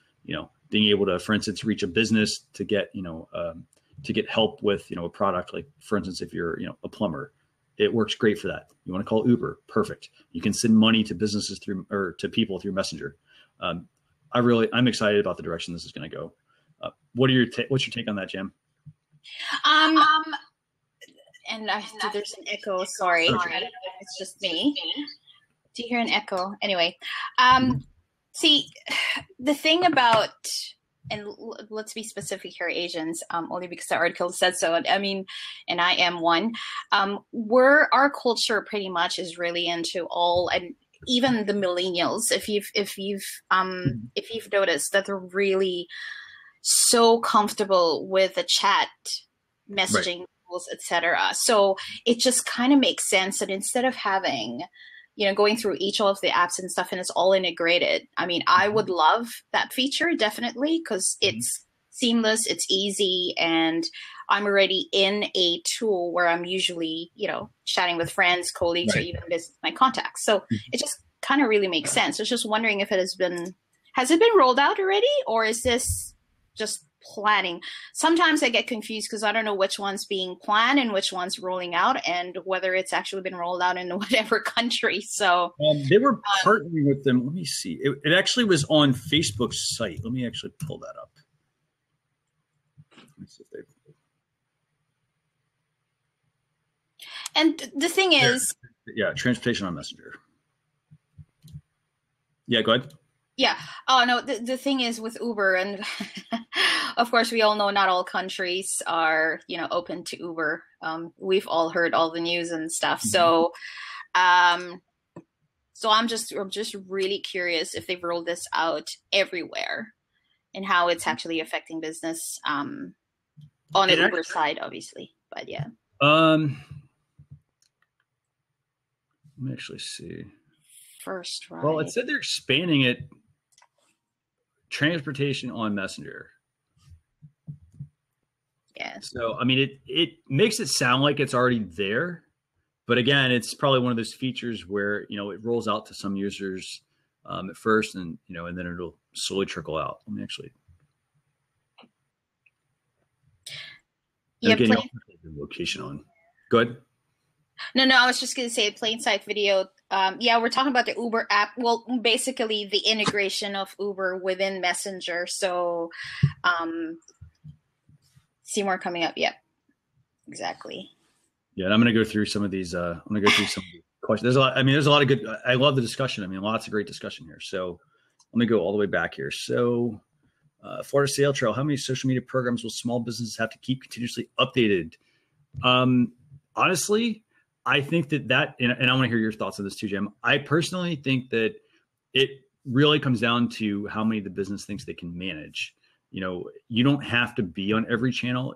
Speaker 1: being able to, for instance, reach a business to get, to get help with, a product, like, for instance, if you're, a plumber, It works great for that. You want to call Uber, perfect. You can send money to businesses through or to people through Messenger. I'm excited about the direction this is going to go. What's your take on that, Jim?
Speaker 2: And there's an echo. Sorry, I don't know if it's just me. Do you hear an echo? Anyway, see, the thing about, and let's be specific here, Asians, only because the article said so. I mean, and I am one. Our culture pretty much is really into all, and even the millennials, if you've noticed, that they're really so comfortable with the chat messaging, right, tools, etc. So it just kind of makes sense that instead of having, going through each of the apps and stuff and it's all integrated. I mean, I would love that feature, definitely, because it's seamless, it's easy, and I'm already in a tool where I'm usually, chatting with friends, colleagues, right, or even my contacts. So it just kind of really makes sense. I was just wondering if has it been rolled out already, or is this just planning? Sometimes I get confused because I don't know which one's being planned and which one's rolling out, and whether it's actually been rolled out in whatever country. So
Speaker 1: they were partnering with them. Let me see. It actually was on Facebook's site. Let me actually pull that up. Let me see if
Speaker 2: and the thing is,
Speaker 1: transportation on Messenger. Yeah, go ahead.
Speaker 2: Yeah. Oh, no, the thing is with Uber, and of course, we all know not all countries are, open to Uber. We've all heard all the news and stuff. Mm-hmm. So I'm just really curious if they've rolled this out everywhere and how it's actually affecting business on the Uber side, obviously. But yeah.
Speaker 1: Let me actually see.
Speaker 2: First, right?
Speaker 1: Well, it said they're expanding it. Transportation on Messenger.
Speaker 2: Yeah.
Speaker 1: So, I mean, it makes it sound like it's already there, but again, it's probably one of those features where, it rolls out to some users at first, and and then it'll slowly trickle out. Let me actually.
Speaker 2: Yeah.
Speaker 1: Getting the location on. Go ahead.
Speaker 2: No, I was just going to say plain sight video. We're talking about the Uber app. Well, basically the integration of Uber within Messenger. So, see more coming up. Yep, exactly.
Speaker 1: Yeah, and I'm going to go through some of these. I'm going to go through some of the questions. There's a lot. I mean, there's a lot of good. I love the discussion. I mean, lots of great discussion here. So, let me go all the way back here. So, Florida Sale Trail. How many social media programs will small businesses have to keep continuously updated? Honestly, I think that and I want to hear your thoughts on this too, Jim. I personally think that it really comes down to how many the business thinks they can manage. You don't have to be on every channel.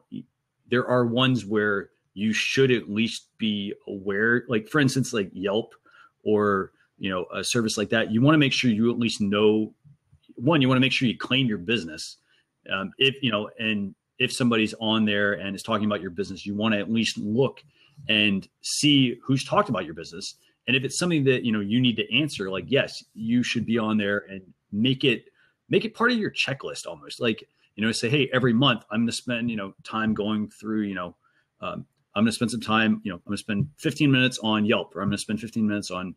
Speaker 1: There are ones where you should at least be aware, like for instance, like Yelp or, a service like that. You want to make sure you at least know, one, you want to make sure you claim your business. If somebody's on there and is talking about your business, you want to at least look and see who's talked about your business. And if it's something that, you need to answer, like, yes, you should be on there and make it part of your checklist almost. Like, say, hey, every month I'm going to spend, time going through, I'm going to spend some time, I'm going to spend 15 minutes on Yelp, or I'm going to spend 15 minutes on,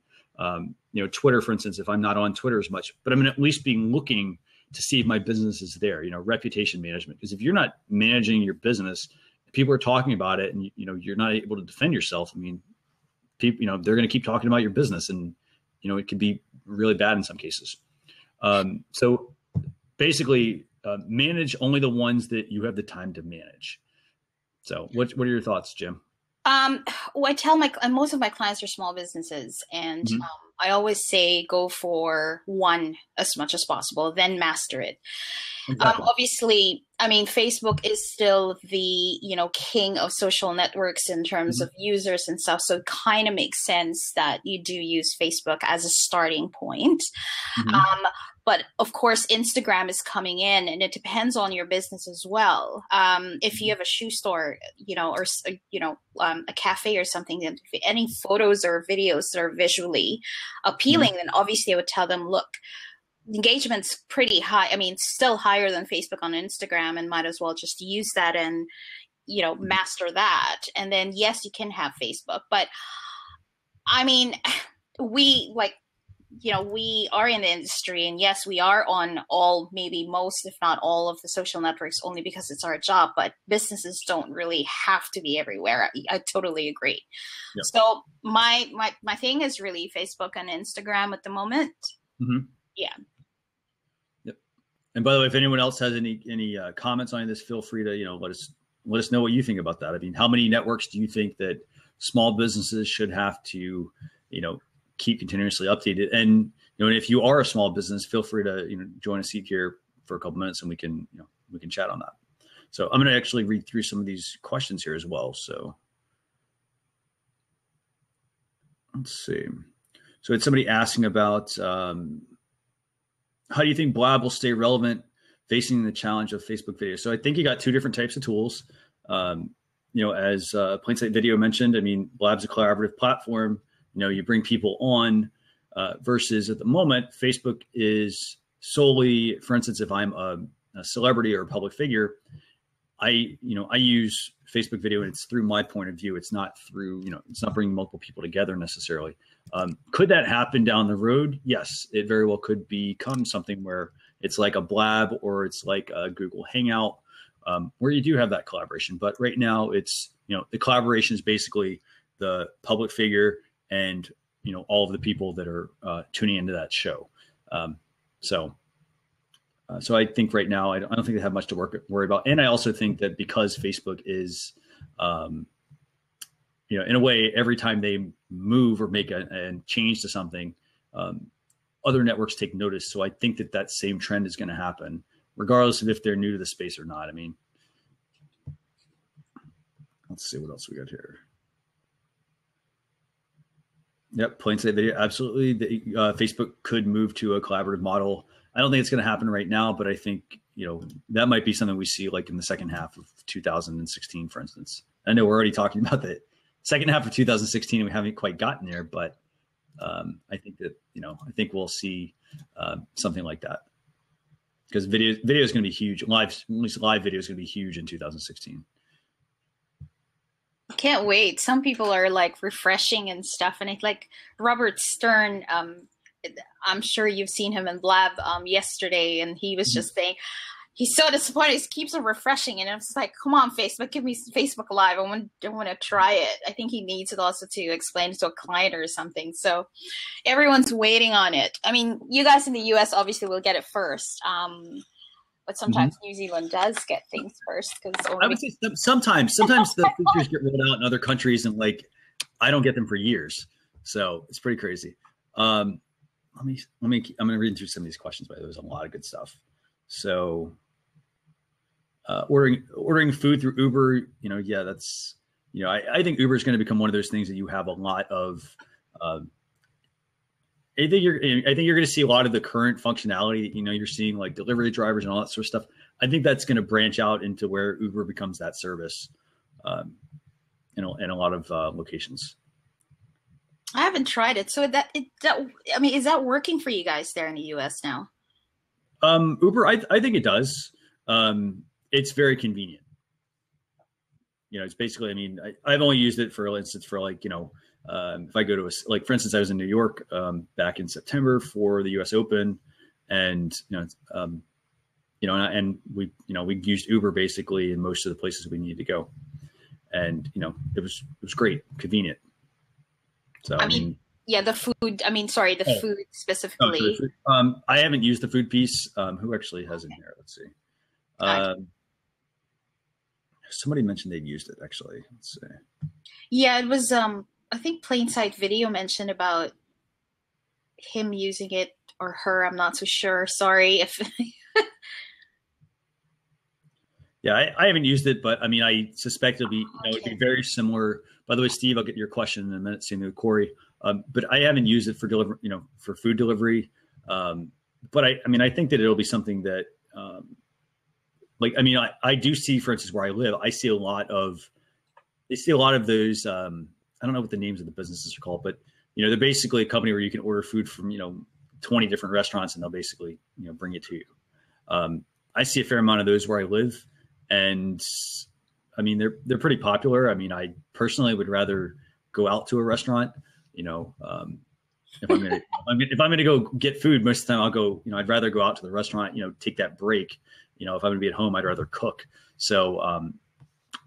Speaker 1: Twitter, for instance, if I'm not on Twitter as much, but I'm going to at least be looking to see if my business is there, reputation management. Because if you're not managing your business, people are talking about it and, you're not able to defend yourself. I mean, people, they're going to keep talking about your business, and, it could be really bad in some cases. So basically manage only the ones that you have the time to manage. So what are your thoughts, Jim?
Speaker 2: Well, I tell most of my clients are small businesses, and mm-hmm. I always say go for one as much as possible, then master it. Exactly. Obviously, I mean, Facebook is still the, king of social networks in terms mm-hmm. of users and stuff. So it kind of makes sense that you do use Facebook as a starting point. Mm-hmm. But of course, Instagram is coming in, and it depends on your business as well. If you have a shoe store, or a cafe or something, if any photos or videos that are visually appealing, mm-hmm. then obviously I would tell them, look, engagement's pretty high. I mean, still higher than Facebook on Instagram, and might as well just use that and, master that. And then, yes, you can have Facebook, but I mean, we we are in the industry, and yes, we are on maybe most, if not all of the social networks only because it's our job, but businesses don't really have to be everywhere. I totally agree. Yep. So my thing is really Facebook and Instagram at the moment.
Speaker 1: Mm-hmm.
Speaker 2: Yeah.
Speaker 1: Yep. And by the way, if anyone else has any comments on this, feel free to, let us know what you think about that. I mean, how many networks do you think that small businesses should have to, keep continuously updated? And if you are a small business, feel free to join us here for a couple minutes, and we can chat on that. So I'm going to actually read through some of these questions here as well. So let's see. So it's somebody asking about how do you think Blab will stay relevant facing the challenge of Facebook video? So I think you got two different types of tools. As Plainsight Video mentioned, I mean, Blab's a collaborative platform. You bring people on versus at the moment, Facebook is solely, for instance, if I'm a celebrity or a public figure, I use Facebook video and it's through my point of view. It's not through, it's not bringing multiple people together necessarily. Could that happen down the road? Yes, it very well could become something where it's like a Blab or it's like a Google Hangout where you do have that collaboration. But right now it's, the collaboration is basically the public figure and all of the people that are tuning into that show. So I think right now I don't think they have much to worry about. And I also think that because Facebook is, in a way, every time they move or make a change to something, other networks take notice. So I think that same trend is going to happen, regardless of if they're new to the space or not. I mean, let's see what else we got here. Yep, Plainsight Video, absolutely. Facebook could move to a collaborative model. I don't think it's going to happen right now, but I think, that might be something we see like in the second half of 2016, for instance. I know we're already talking about the second half of 2016 and we haven't quite gotten there, but I think that, I think we'll see something like that because video is going to be huge. At least live video is going to be huge in 2016.
Speaker 2: Can't wait. Some people are like refreshing and stuff, and it's like Robert Stern. I'm sure you've seen him in Blab yesterday, and he was just saying he's so disappointed. He keeps on refreshing, and it's like, come on, Facebook, give me Facebook Live. I want to try it. I think he needs it also to explain it to a client or something. So everyone's waiting on it. I mean, you guys in the US obviously will get it first. But sometimes New Zealand does get things first.
Speaker 1: I would say sometimes the features get rolled out in other countries, and I don't get them for years. So it's pretty crazy. I'm going to read through some of these questions. By the way, there's a lot of good stuff. So ordering food through Uber, that's I think Uber is going to become one of those things that you have a lot of. I think you're going to see a lot of the current functionality that you're seeing, like delivery drivers and all that sort of stuff. I think that's going to branch out into where Uber becomes that service in a lot of locations.
Speaker 2: I haven't tried it. So is that working for you guys there in the US now?
Speaker 1: Uber, I think it does. It's very convenient. It's basically, I've only used it for instance for if I go to for instance, I was in New York back in September for the U.S. Open, and and we used Uber basically in most of the places we needed to go, and it was great, convenient. So
Speaker 2: the food. The food specifically.
Speaker 1: I haven't used the food piece. Who actually has in here? Let's see. Somebody mentioned they'd used it actually. Let's see.
Speaker 2: Yeah, it was. I think Plainsight Video mentioned about him using it or her. I'm not so sure. Sorry if.
Speaker 1: Yeah, I haven't used it, but I suspect it'd be very similar. By the way, Steve, I'll get your question in a minute. Same with Corey. But I haven't used it for for food delivery. But I think that it'll be something that, I do see, for instance, where I live, I see a lot of those. I don't know what the names of the businesses are called, but they're basically a company where you can order food from 20 different restaurants, and they'll basically bring it to you. I see a fair amount of those where I live, and I mean, they're pretty popular. I mean, I personally would rather go out to a restaurant. You know, if I'm gonna go get food, most of the time I'll go. You know, I'd rather go out to the restaurant. You know, take that break. You know, if I'm gonna be at home, I'd rather cook. So,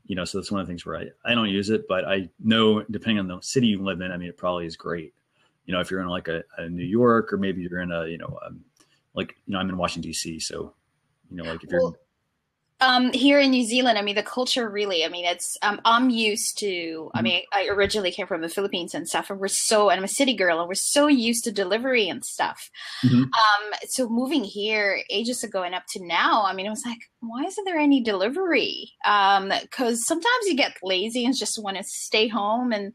Speaker 1: you know, so that's one of the things where I don't use it, but I know depending on the city you live in, I mean, it probably is great. You know, if you're in like a New York, or maybe you're in a, you know, like, you know, I'm in Washington, D.C. So, you know, like if you're
Speaker 2: here in New Zealand, I mean, the culture really, I mean, it's, I'm used to, I mean, I originally came from the Philippines and stuff, and and I'm a city girl, and we're so used to delivery and stuff. So moving here ages ago and up to now, I mean, it was like, why isn't there any delivery? Because sometimes you get lazy and just want to stay home, and,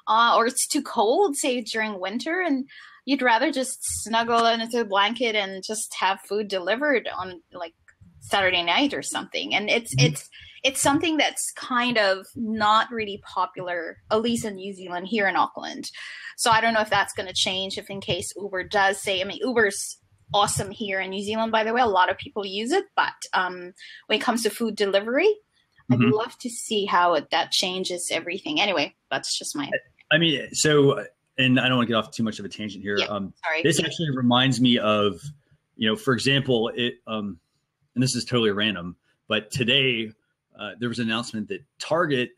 Speaker 2: or it's too cold, say during winter, and you'd rather just snuggle into a blanket and just have food delivered on like Saturday night or something. And it's something that's kind of not really popular, at least in New Zealand, here in Auckland. So I don't know if that's going to change, if in case Uber does say, I mean, Uber's awesome here in New Zealand, by the way, a lot of people use it, but when it comes to food delivery, I'd love to see how that changes everything. Anyway, that's just my,
Speaker 1: I mean, so, and I don't want to get off too much of a tangent here.
Speaker 2: Yeah, sorry.
Speaker 1: This actually reminds me of, you know, for example, and this is totally random, but today there was an announcement that Target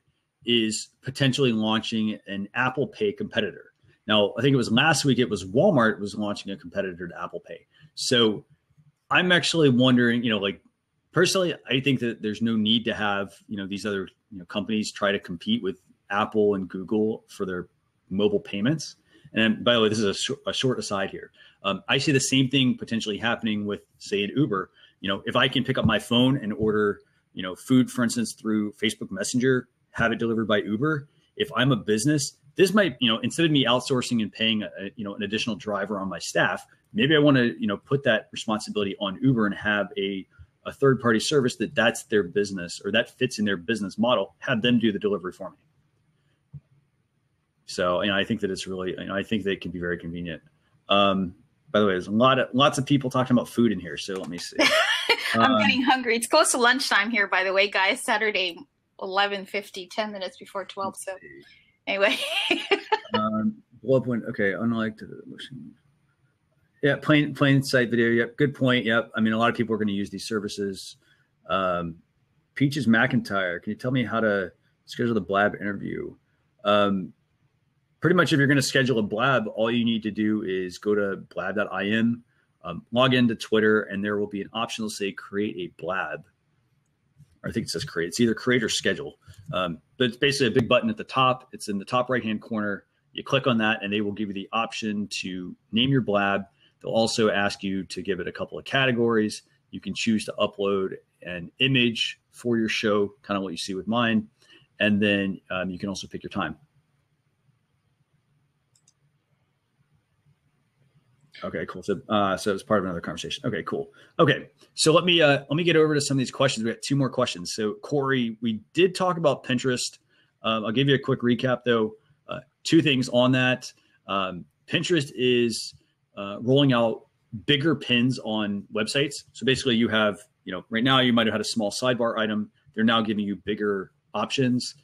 Speaker 1: is potentially launching an Apple Pay competitor. Now, I think it was last week, it was Walmart was launching a competitor to Apple Pay. So I'm actually wondering, you know, like personally, I think that there's no need to have, you know, these other, you know, companies try to compete with Apple and Google for their mobile payments. And by the way, this is a short aside here. I see the same thing potentially happening with, say, an Uber. You know, if I can pick up my phone and order, you know, food, for instance, through Facebook Messenger, have it delivered by Uber. If I'm a business, this might, you know, instead of me outsourcing and paying, you know, an additional driver on my staff, maybe I want to, you know, put that responsibility on Uber and have a third party service that's their business, or that fits in their business model, have them do the delivery for me. So, you know, I think that it's really, you know, I think that it can be very convenient. By the way, there's lots of people talking about food in here. So let me see.
Speaker 2: I'm getting hungry. It's close to lunchtime here, by the way, guys. Saturday, 11:50, 10 minutes before 12. So anyway.
Speaker 1: Bullet point. Okay. Unlike the motion. Yeah. Plain sight video. Yep. Good point. Yep. I mean, a lot of people are going to use these services. Peaches McIntyre. Can you tell me how to schedule the Blab interview? Pretty much if you're going to schedule a Blab, all you need to do is go to blab.im, log into Twitter, and there will be an option that say create a Blab. Or I think it says create. It's either create or schedule. But it's basically a big button at the top. It's in the top right-hand corner. You click on that, and they will give you the option to name your Blab. They'll also ask you to give it a couple of categories. You can choose to upload an image for your show, kind of what you see with mine. And then you can also pick your time. Okay, cool. So it's part of another conversation. Okay, cool. Okay, so let me get over to some of these questions. We got two more questions. So Corey, we did talk about Pinterest. I'll give you a quick recap though. Two things on that. Pinterest is rolling out bigger pins on websites. So basically, you have, you know, right now you might have had a small sidebar item. They're now giving you bigger options.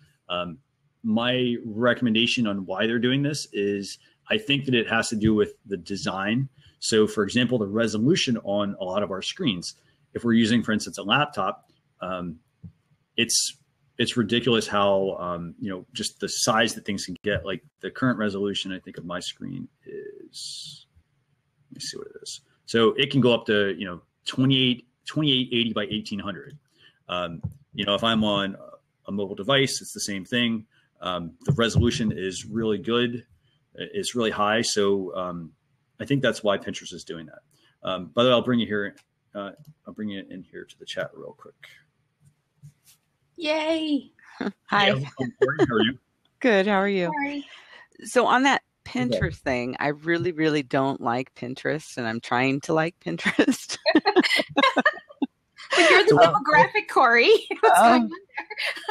Speaker 1: My recommendation on why they're doing this is, I think that it has to do with the design. So for example, the resolution on a lot of our screens, if we're using, for instance, a laptop, it's ridiculous how, you know, just the size that things can get. Like the current resolution, I think, of my screen is, let me see what it is. So it can go up to, you know, 2880 by 1800. You know, if I'm on a mobile device, it's the same thing. The resolution is really good. It's really high. So I think that's why Pinterest is doing that. By the way, I'll bring you here. I'll bring you in here to the chat real quick.
Speaker 2: Yay.
Speaker 3: Hi.
Speaker 1: How are you?
Speaker 3: Good. How are you?
Speaker 2: Sorry.
Speaker 3: So on that Pinterest thing, I really, really don't like Pinterest, and I'm trying to like Pinterest.
Speaker 2: But you're the demographic, Corey. What's going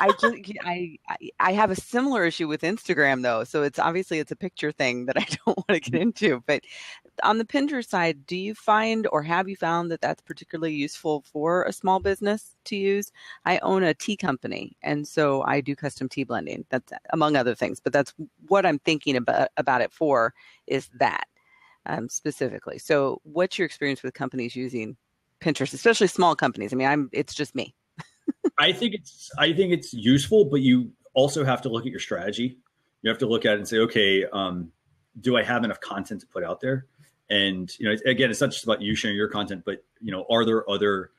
Speaker 2: on
Speaker 3: I have a similar issue with Instagram though. So it's a picture thing that I don't want to get into. But on the Pinterest side, do you find or have you found that that's particularly useful for a small business to use? I own a tea company, and so I do custom tea blending. That's among other things, but that's what I'm thinking about it for is that specifically. So what's your experience with companies using Pinterest, especially small companies? I mean, it's just me.
Speaker 1: I think it's useful, but you also have to look at your strategy. You have to look at it and say, okay, do I have enough content to put out there? And, again, it's not just about you sharing your content, but, are there other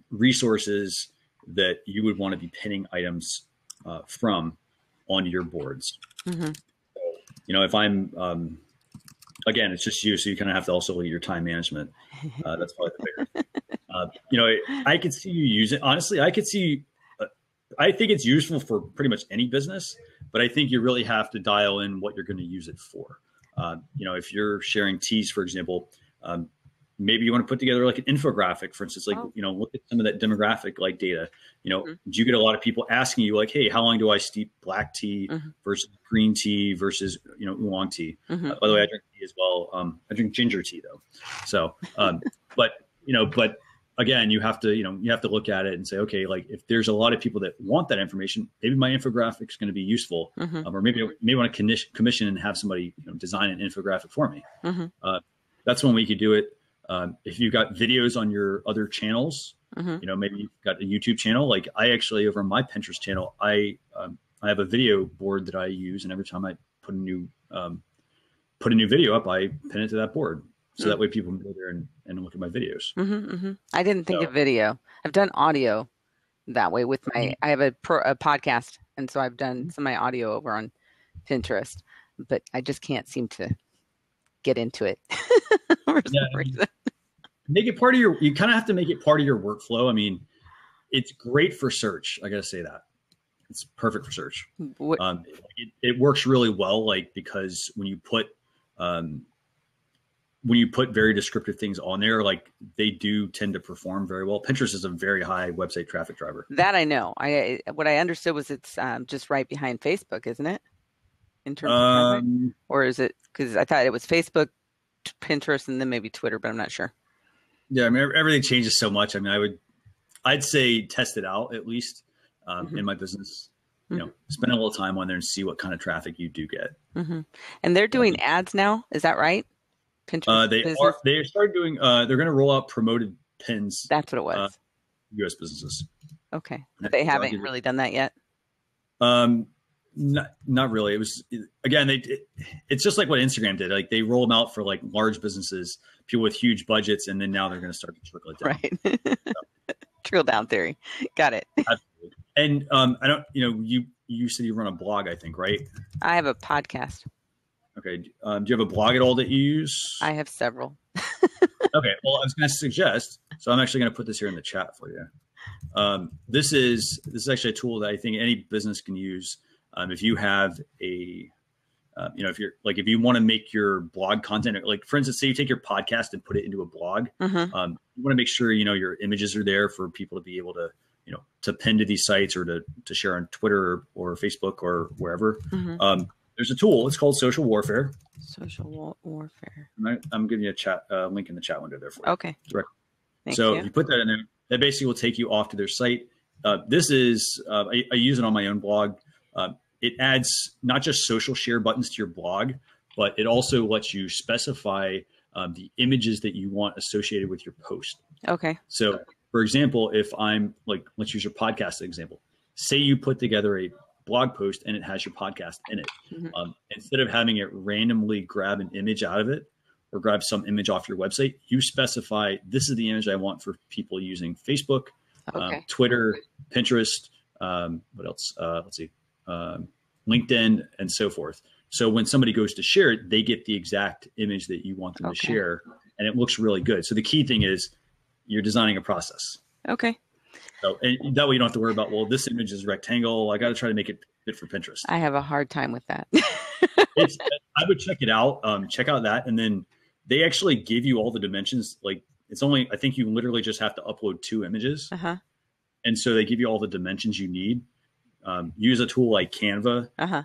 Speaker 1: resources that you would want to be pinning items from on your boards?
Speaker 3: Mm-hmm.
Speaker 1: If I'm, again, it's just you. So you kind of have to also look at your time management. That's probably the bigger. I could see you use it. Honestly, I could see, I think it's useful for pretty much any business, but I think you really have to dial in what you're going to use it for. If you're sharing teas, for example, maybe you want to put together like an infographic, for instance, look at some of that demographic like data. Do you get a lot of people asking you like, hey, how long do I steep black tea versus green tea versus, oolong tea? By the way, I drink tea as well. I drink ginger tea though. So, but again, you have to look at it and say, okay, like if there's a lot of people that want that information, maybe my infographic is going to be useful, or maybe want to commission and have somebody design an infographic for me. That's one way you could do it. If you've got videos on your other channels, maybe you've got a YouTube channel. Like I actually, over on my Pinterest channel, I have a video board that I use, and every time I put a new video up, I pin it to that board. So that way people can go there and look at my videos.
Speaker 3: I didn't think of video. I've done audio that way with I have a podcast. And so I've done some of my audio over on Pinterest, but I just can't seem to get into it for some reason.
Speaker 1: Make it part of you kind of have to make it part of your workflow. I mean, it's great for search. I got to say that. It's perfect for search. It works really well, because when you put very descriptive things on there, like they do tend to perform very well. Pinterest is a very high website traffic driver.
Speaker 3: That I know. What I understood was it's just right behind Facebook, isn't it? In terms of traffic? Or is it, because I thought it was Facebook, Pinterest, and then maybe Twitter, but I'm not sure.
Speaker 1: Yeah, I mean, everything changes so much. I mean, I'd say test it out at least in my business. Spend a little time on there and see what kind of traffic you do get.
Speaker 3: And they're doing ads now. Is that right? Pinterest
Speaker 1: they started doing they're going to roll out promoted pins.
Speaker 3: That's what it was.
Speaker 1: US businesses.
Speaker 3: Okay. But they haven't really done that yet.
Speaker 1: Not really. It was, again, it's just like what Instagram did. Like they roll them out for like large businesses, people with huge budgets, and then now they're going to start to trickle it down.
Speaker 3: Right. So. Trickle down theory. Got it.
Speaker 1: Absolutely. And I don't, you said you run a blog, I think, right?
Speaker 3: I have a podcast.
Speaker 1: Okay. Do you have a blog at all that you use?
Speaker 3: I have several.
Speaker 1: Okay. Well, I was going to suggest, so I'm actually going to put this here in the chat for you. This is actually a tool that I think any business can use. If you have if you want to make your blog content, like for instance, say you take your podcast and put it into a blog, you want to make sure, your images are there for people to be able to, to pin to these sites or to share on Twitter or Facebook or wherever. There's a tool. It's called Social Warfare.
Speaker 3: Social Warfare.
Speaker 1: I'm giving you a link in the chat window there for you.
Speaker 3: Okay.
Speaker 1: Thank you. You put that in there. That basically will take you off to their site. This is, I use it on my own blog. It adds not just social share buttons to your blog, but it also lets you specify the images that you want associated with your post.
Speaker 3: Okay.
Speaker 1: So, for example, if I'm like, let's use your podcast example. Say you put together a blog post and it has your podcast in it. Instead of having it randomly grab an image out of it or grab some image off your website, you specify this is the image I want for people using Facebook, Twitter, Pinterest, what else? Let's see. LinkedIn and so forth. So when somebody goes to share it, they get the exact image that you want them to share, and it looks really good. So the key thing is you're designing a process.
Speaker 3: Okay.
Speaker 1: So and that way you don't have to worry about, well, this image is rectangle. I got to try to make it fit for Pinterest.
Speaker 3: I have a hard time with that.
Speaker 1: I would check it out. Check out that. And then they actually give you all the dimensions. Like it's only, I think you literally just have to upload 2 images.
Speaker 3: Uh-huh.
Speaker 1: And so they give you all the dimensions you need. Use a tool like Canva.
Speaker 3: Uh-huh.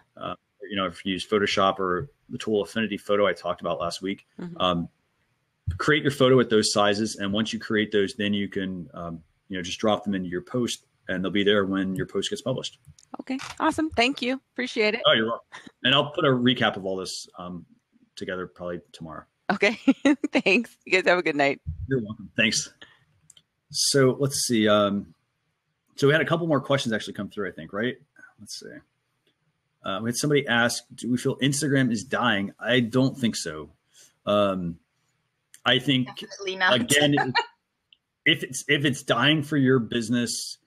Speaker 1: If you use Photoshop or the tool Affinity Photo I talked about last week, create your photo at those sizes. And once you create those, then you can, just drop them into your post, and they'll be there when your post gets published.
Speaker 3: Okay. Awesome. Thank you. Appreciate it.
Speaker 1: Oh, you're welcome. And I'll put a recap of all this together probably tomorrow.
Speaker 3: Okay. Thanks. You guys have a good night.
Speaker 1: You're welcome. Thanks. So let's see. So we had a couple more questions actually come through, I think, right? Let's see. We had somebody ask, do we feel Instagram is dying? I don't think so. I think,
Speaker 2: Definitely not.
Speaker 1: again, if it's dying for your business,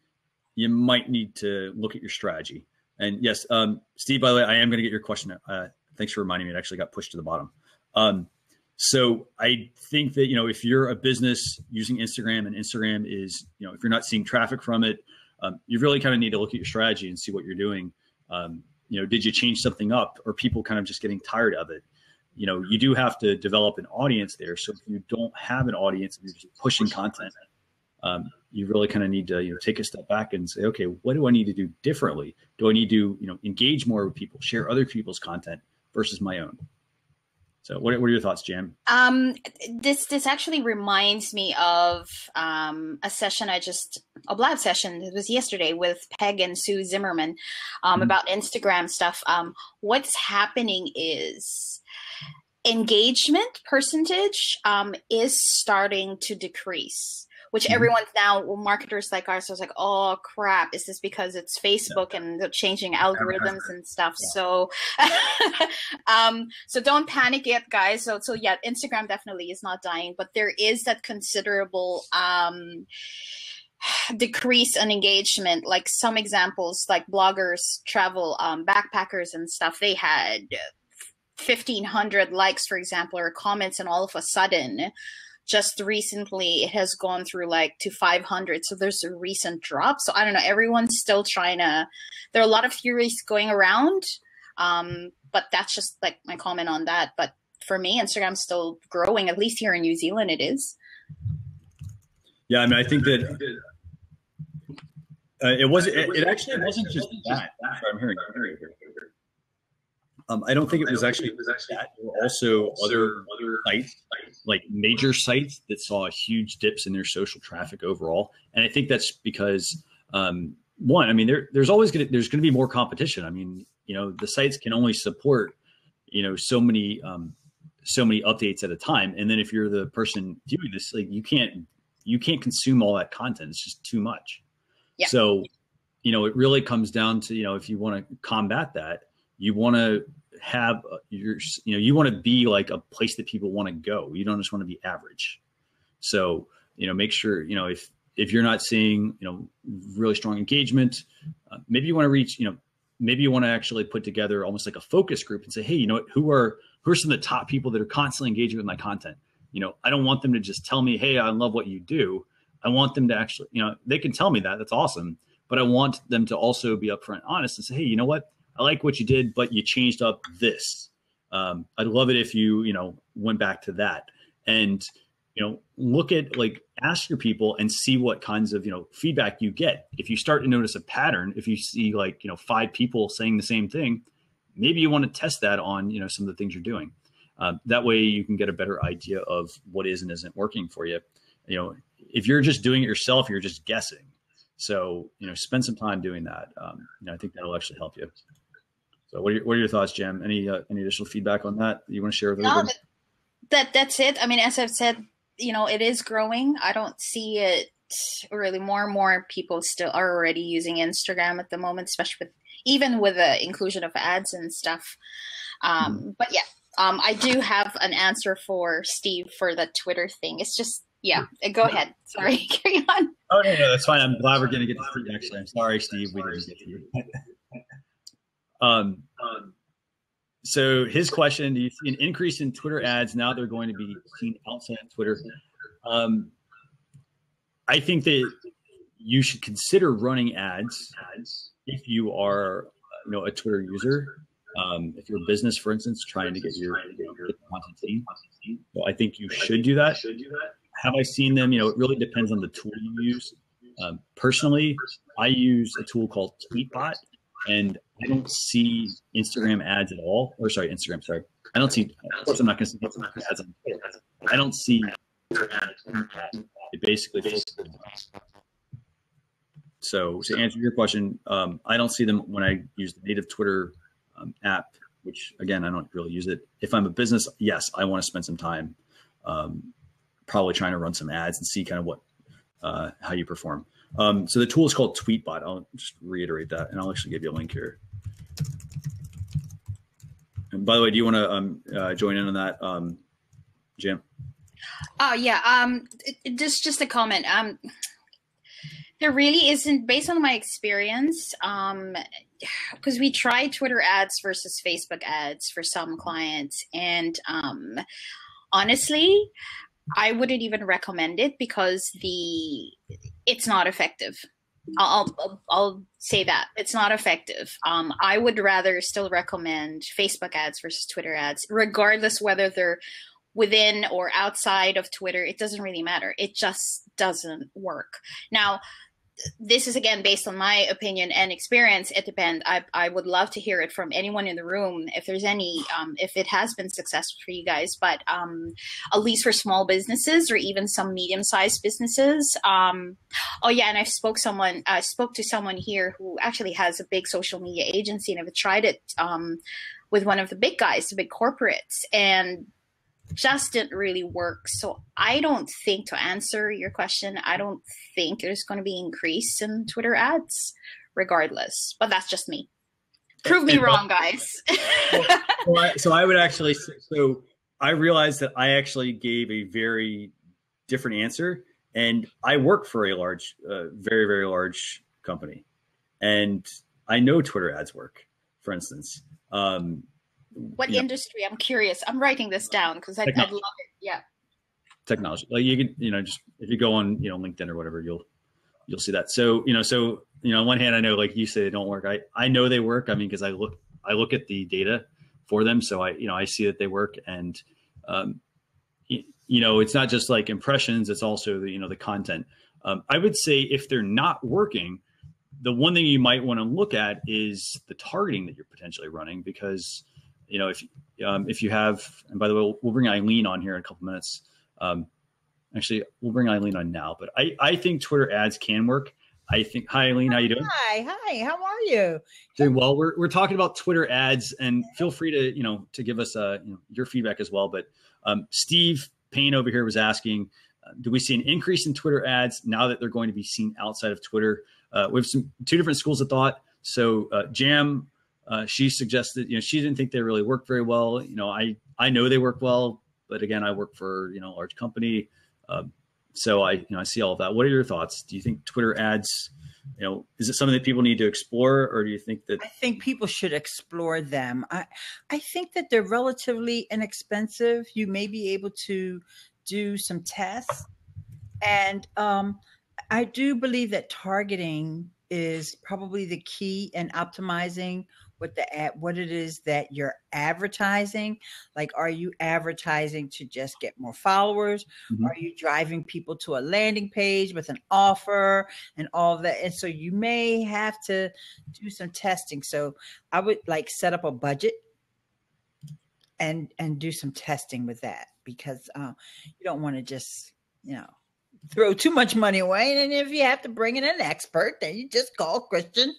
Speaker 1: you might need to look at your strategy. And yes, Steve, by the way, I am going to get your question. Thanks for reminding me. It actually got pushed to the bottom. So I think that, if you're a business using Instagram and Instagram is, if you're not seeing traffic from it, you really kind of need to look at your strategy and see what you're doing. Did you change something up, or people kind of just getting tired of it? You do have to develop an audience there. So if you don't have an audience and you're just pushing content, you really kind of need to, take a step back and say, okay, what do I need to do differently? Do I need to, engage more with people, share other people's content versus my own? So what are your thoughts, Jan?
Speaker 2: This actually reminds me of a live session. It was yesterday with Peg and Sue Zimmerman about Instagram stuff. What's happening is engagement percentage is starting to decrease, which everyone's now, marketers like ours, was like, oh crap, is this because it's Facebook and the changing algorithms and stuff? So, so don't panic yet, guys. So yeah, Instagram definitely is not dying, but there is that considerable decrease in engagement. Like some examples, like bloggers, travel, backpackers and stuff, they had 1,500 likes, for example, or comments, and all of a sudden, just recently, it has gone through to 500. So there's a recent drop. So I don't know. Everyone's still trying to. There are a lot of theories going around, but that's just my comment on that. But for me, Instagram's still growing. At least here in New Zealand, it is.
Speaker 1: Yeah, I mean, I think that it actually wasn't just that. I'm hearing. I don't think it was actually that. There were also other sites, like major sites, that saw huge dips in their social traffic overall. And I think that's because, one, I mean, there's going to be more competition. I mean, the sites can only support, so many updates at a time. And then if you're the person doing this, you can't consume all that content. It's just too much.
Speaker 2: Yeah.
Speaker 1: So, it really comes down to, if you want to combat that, you want to have you want to be like a place that people want to go. You don't just want to be average. So, make sure, if you're not seeing, really strong engagement, maybe you want to reach, maybe you want to actually put together almost like a focus group and say, hey, who are some of the top people that are constantly engaging with my content? I don't want them to just tell me, hey, I love what you do. I want them to actually, they can tell me that. That's awesome. But I want them to also be upfront and honest and say, hey, you know what? I like what you did, but you changed up this. I'd love it if you, went back to that. And, look at, ask your people and see what kinds of, feedback you get. If you start to notice a pattern, if you see 5 people saying the same thing, maybe you want to test that on, some of the things you're doing. That way you can get a better idea of what is and isn't working for you. If you're just doing it yourself, you're just guessing. So, spend some time doing that. I think that'll actually help you. So what are your thoughts, Jem? Any additional feedback on that you want to share with everybody?
Speaker 2: No, that's it. I mean, as I've said, it is growing. I don't see it really. More and more people still are already using Instagram at the moment, especially even with the inclusion of ads and stuff. But yeah, I do have an answer for Steve for the Twitter thing. It's just, yeah, go ahead. Sorry, carry on.
Speaker 1: Oh, no, that's fine. I'm glad we're going to get to Steve, actually. I'm sorry, Steve, we didn't get to you. So his question, do you see an increase in Twitter ads now they're going to be seen outside of Twitter? I think that you should consider running ads if you are, a Twitter user. If you're a business, for instance, trying to get your content seen. So I think you should do that. have I seen them? It really depends on the tool you use. Personally, I use a tool called Tweetbot, and I don't see Instagram ads at all. Or sorry, Instagram. Sorry, I don't see. Of course, I'm not going to see ads on Twitter. I don't see it basically. So to answer your question, I don't see them when I use the native Twitter app, which again, I don't really use it. If I'm a business, yes, I want to spend some time probably trying to run some ads and see kind of what how you perform. So the tool is called Tweetbot. I'll just reiterate that, and I'll actually give you a link here. And by the way, do you want to join in on that, Jim?
Speaker 2: Oh yeah. Just a comment. There really isn't, based on my experience, because we tried Twitter ads versus Facebook ads for some clients, and honestly, I wouldn't even recommend it because it's not effective. I'll say that it's not effective. I would rather still recommend Facebook ads versus Twitter ads, regardless whether they're within or outside of Twitter. It doesn't really matter. It just doesn't work. Now, this is again based on my opinion and experience. It depends. I would love to hear it from anyone in the room if there's any, if it has been successful for you guys. But at least for small businesses or even some medium-sized businesses. Oh yeah, and I spoke to someone here who actually has a big social media agency, and I've tried it with one of the big guys, the big corporates, and just didn't really work. So I don't think, to answer your question, I don't think there's going to be increase in Twitter ads regardless, but that's just me. Prove me wrong, guys.
Speaker 1: So I would actually, so I realized that I actually gave a very different answer, and I work for a large, very, very large company, and I know Twitter ads work, for instance.
Speaker 2: What industry? I'm curious. I'm writing this down because I'd love it. Yeah.
Speaker 1: Technology. Like you can, just if you go on, LinkedIn or whatever, you'll see that. So, on one hand, I know, like you say, they don't work. I know they work. I mean, because I look at the data for them. So I see that they work. And, it's not just like impressions. It's also the content. I would say if they're not working, the one thing you might want to look at is the targeting that you're potentially running, because if you have, and by the way, we'll bring Eileen on here in a couple minutes. Actually, we'll bring Eileen on now, but I think Twitter ads can work. Hi, Eileen, how you doing?
Speaker 4: Hi, how are you?
Speaker 1: Doing well. We're talking about Twitter ads, and feel free to, to give us, your feedback as well. But Steve Payne over here was asking, do we see an increase in Twitter ads now that they're going to be seen outside of Twitter? We have two different schools of thought. So Jam, she suggested, she didn't think they really worked very well. I know they work well, but again, I work for, a large company. So I see all of that. What are your thoughts? Do you think Twitter ads, is it something that people need to explore, or do you think that?
Speaker 4: I think people should explore them. I think that they're relatively inexpensive. You may be able to do some tests. And I do believe that targeting is probably the key in optimizing what it is that you're advertising. Like, are you advertising to just get more followers? Mm-hmm. Are you driving people to a landing page with an offer and all of that? And so you may have to do some testing. So I would set up a budget and do some testing with that, because you don't want to just, throw too much money away. And if you have to bring in an expert, then you just call Christian.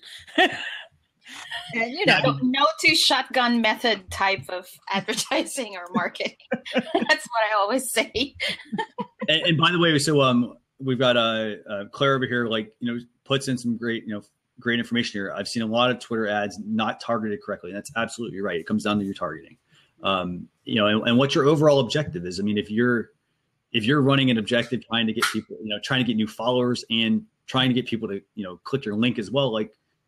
Speaker 4: And
Speaker 2: no two shotgun method type of advertising or marketing. That's what I always say.
Speaker 1: and by the way, so we've got Claire over here, puts in some great information here. I've seen a lot of Twitter ads not targeted correctly, and that's absolutely right. It comes down to your targeting, and what your overall objective is. I mean, if you're running an objective trying to get people, trying to get new followers and trying to get people to click your link as well,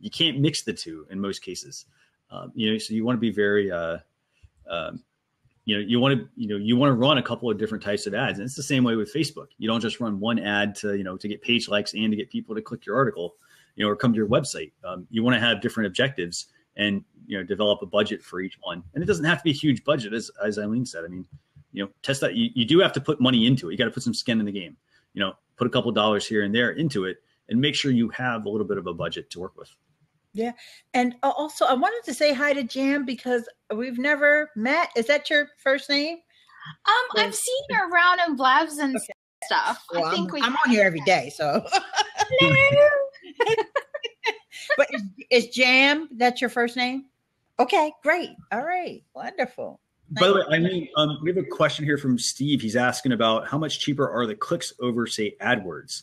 Speaker 1: you can't mix the two in most cases. So you want to be very, you want to run a couple of different types of ads. And it's the same way with Facebook. You don't just run one ad to get page likes and to get people to click your article, or come to your website. You want to have different objectives and, develop a budget for each one. And it doesn't have to be a huge budget, as Eileen said. I mean, test that. You do have to put money into it. You got to put some skin in the game, put a couple of dollars here and there into it, and make sure you have a little bit of a budget to work with.
Speaker 4: Yeah. And also I wanted to say hi to Jam because we've never met. Is that your first name?
Speaker 2: I've seen you around in Blabs and stuff.
Speaker 4: Well,
Speaker 2: I think
Speaker 4: I'm on here every day, so. But is Jam, that's your first name? Okay, great. All right. Wonderful.
Speaker 1: By the way, we have a question here from Steve. He's asking about how much cheaper are the clicks over, say, AdWords?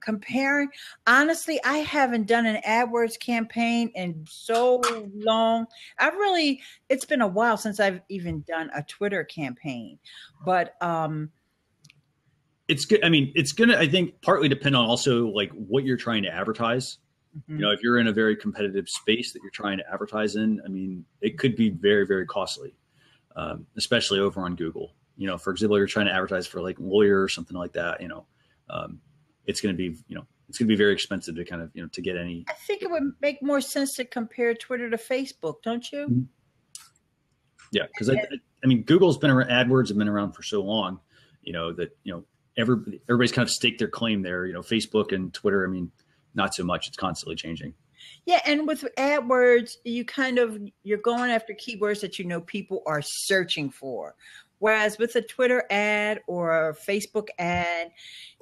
Speaker 4: Comparing, honestly, I haven't done an AdWords campaign in so long. It's been a while since I've even done a Twitter campaign, but
Speaker 1: it's good. I mean, it's going to, I think, partly depend on also like what you're trying to advertise.
Speaker 4: Mm-hmm.
Speaker 1: If you're in a very competitive space that you're trying to advertise in, I mean, it could be very, very costly, especially over on Google. For example, you're trying to advertise for like lawyer or something like that, it's going to be, it's going to be very expensive to kind of, to get any.
Speaker 4: I think it would make more sense to compare Twitter to Facebook, don't you?
Speaker 1: Yeah, because I mean, Google's been around, AdWords have been around for so long, that everybody's kind of staked their claim there. Facebook and Twitter, I mean, not so much. It's constantly changing.
Speaker 4: Yeah, and with AdWords, you're going after keywords that people are searching for. Whereas with a Twitter ad or a Facebook ad,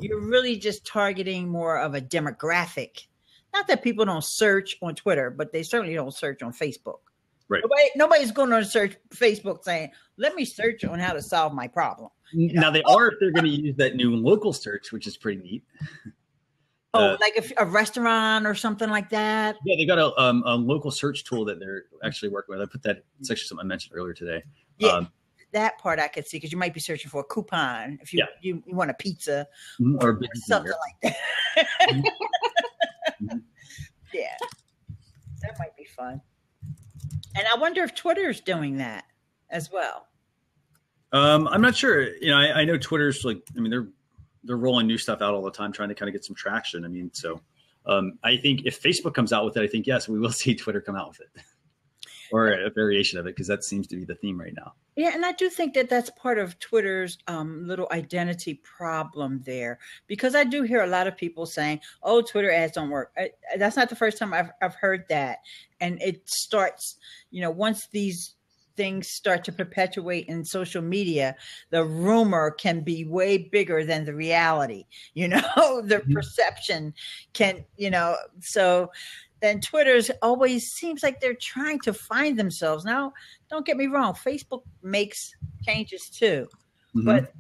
Speaker 4: you're really just targeting more of a demographic. Not that people don't search on Twitter, but they certainly don't search on Facebook.
Speaker 1: Right.
Speaker 4: Nobody's going to search Facebook saying, let me search on how to solve my problem.
Speaker 1: Now they are, if they're going to use that new local search, which is pretty neat.
Speaker 4: Like a restaurant or something like that.
Speaker 1: Yeah, they got a local search tool that they're actually working with. I put that. It's actually something I mentioned earlier today.
Speaker 4: Yeah, that part I could see because you might be searching for a coupon if you want a pizza or something like that. Yeah, that might be fun. And I wonder if Twitter's doing that as well.
Speaker 1: I'm not sure. I know Twitter's like. I mean, they're rolling new stuff out all the time, trying to kind of get some traction. I mean, so I think if Facebook comes out with it, I think, yes, we will see Twitter come out with it or a variation of it, because that seems to be the theme right now.
Speaker 4: Yeah, and I do think that that's part of Twitter's little identity problem there, because I do hear a lot of people saying, oh, Twitter ads don't work. That's not the first time I've heard that. And it starts, once these things start to perpetuate in social media, the rumor can be way bigger than the reality, the perception can, so then Twitter's always seems like they're trying to find themselves. Now, don't get me wrong, Facebook makes changes too, but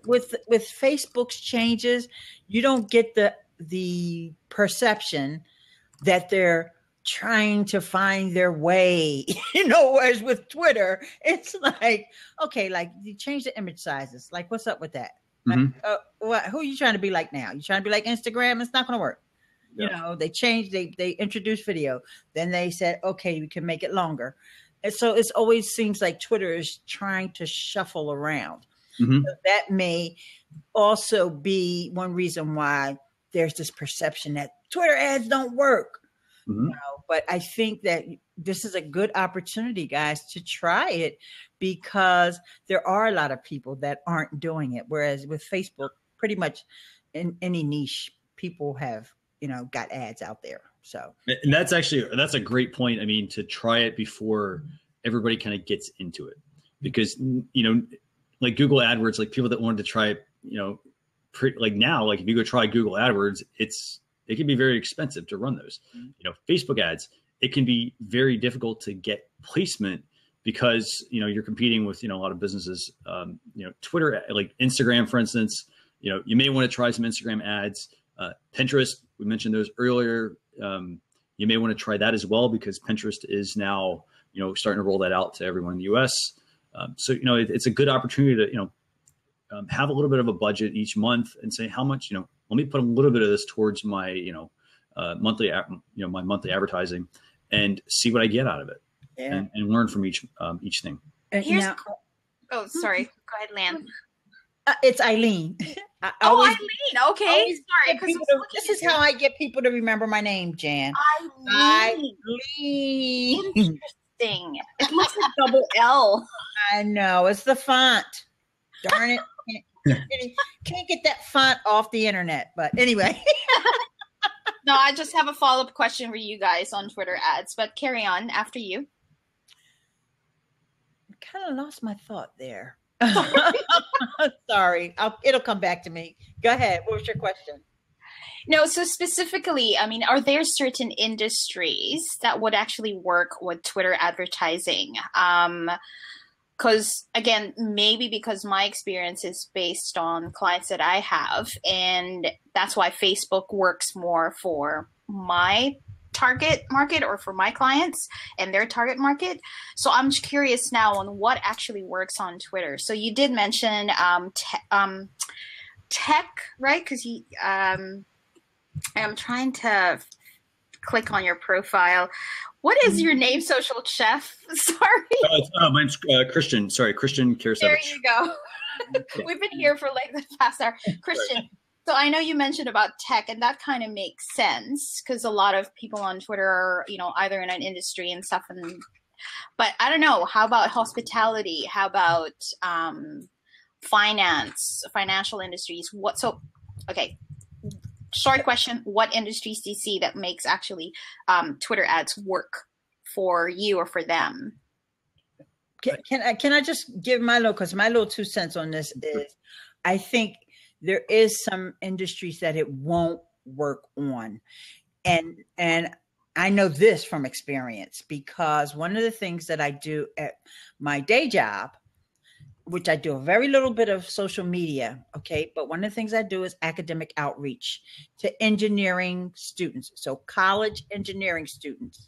Speaker 4: with Facebook's changes, you don't get the perception that they're trying to find their way, whereas with Twitter, it's like, okay, like you change the image sizes. Like, what's up with that? Like, who are you trying to be like now? You trying to be like Instagram? It's not going to work. Yeah. They changed, they introduced video. Then they said, okay, we can make it longer. And so it always seems like Twitter is trying to shuffle around. So that may also be one reason why there's this perception that Twitter ads don't work. But I think that this is a good opportunity, guys, to try it, because there are a lot of people that aren't doing it. Whereas with Facebook, pretty much in any niche, people have, got ads out there. So,
Speaker 1: and that's a great point. I mean, to try it before everybody kind of gets into it, because, like Google AdWords, like people that wanted to try it, now, like if you go try Google AdWords, it can be very expensive to run those. Facebook ads, it can be very difficult to get placement because, you're competing with, a lot of businesses, Twitter, like Instagram, for instance, you may want to try some Instagram ads, Pinterest. We mentioned those earlier. You may want to try that as well, because Pinterest is now, starting to roll that out to everyone in the US. So, it's a good opportunity to, have a little bit of a budget each month and say how much, let me put a little bit of this towards my, monthly, my monthly advertising, and see what I get out of it, and learn from each thing.
Speaker 2: Sorry. Go ahead, Lan.
Speaker 4: It's Eileen.
Speaker 2: Eileen. Okay. Sorry.
Speaker 4: This is how I get people to remember my name, Jan.
Speaker 2: Eileen.
Speaker 4: Eileen.
Speaker 2: Interesting. It looks like double L.
Speaker 4: I know. It's the font. Darn it. Can't get that font off the internet. But anyway.
Speaker 2: No, I just have a follow-up question for you guys on Twitter ads, but carry on after you.
Speaker 4: I kind of lost my thought there. Sorry. It'll come back to me. Go ahead. What was your question?
Speaker 2: No, so specifically, I mean, are there certain industries that would actually work with Twitter advertising? Because again, maybe because my experience is based on clients that I have, and that's why Facebook works more for my target market or for my clients and their target market. So I'm just curious now on what actually works on Twitter. So you did mention tech, right? Because I'm trying to click on your profile. What is your name, Social Chef? Sorry.
Speaker 1: Mine's Christian. Sorry, Christian Kirsevich.
Speaker 2: There you go. We've been here for like the past hour. Christian, so I know you mentioned about tech, and that kind of makes sense because a lot of people on Twitter are, either in an industry and stuff. But I don't know. How about hospitality? How about financial industries? Okay. Short question, what industries do you see that makes actually Twitter ads work for you or for them?
Speaker 4: Can I just give my little 2 cents on this is I think there is some industries that it won't work on. And I know this from experience because one of the things that I do at my day job, which I do a very little bit of social media, okay? But one of the things I do is academic outreach to engineering students. So college engineering students,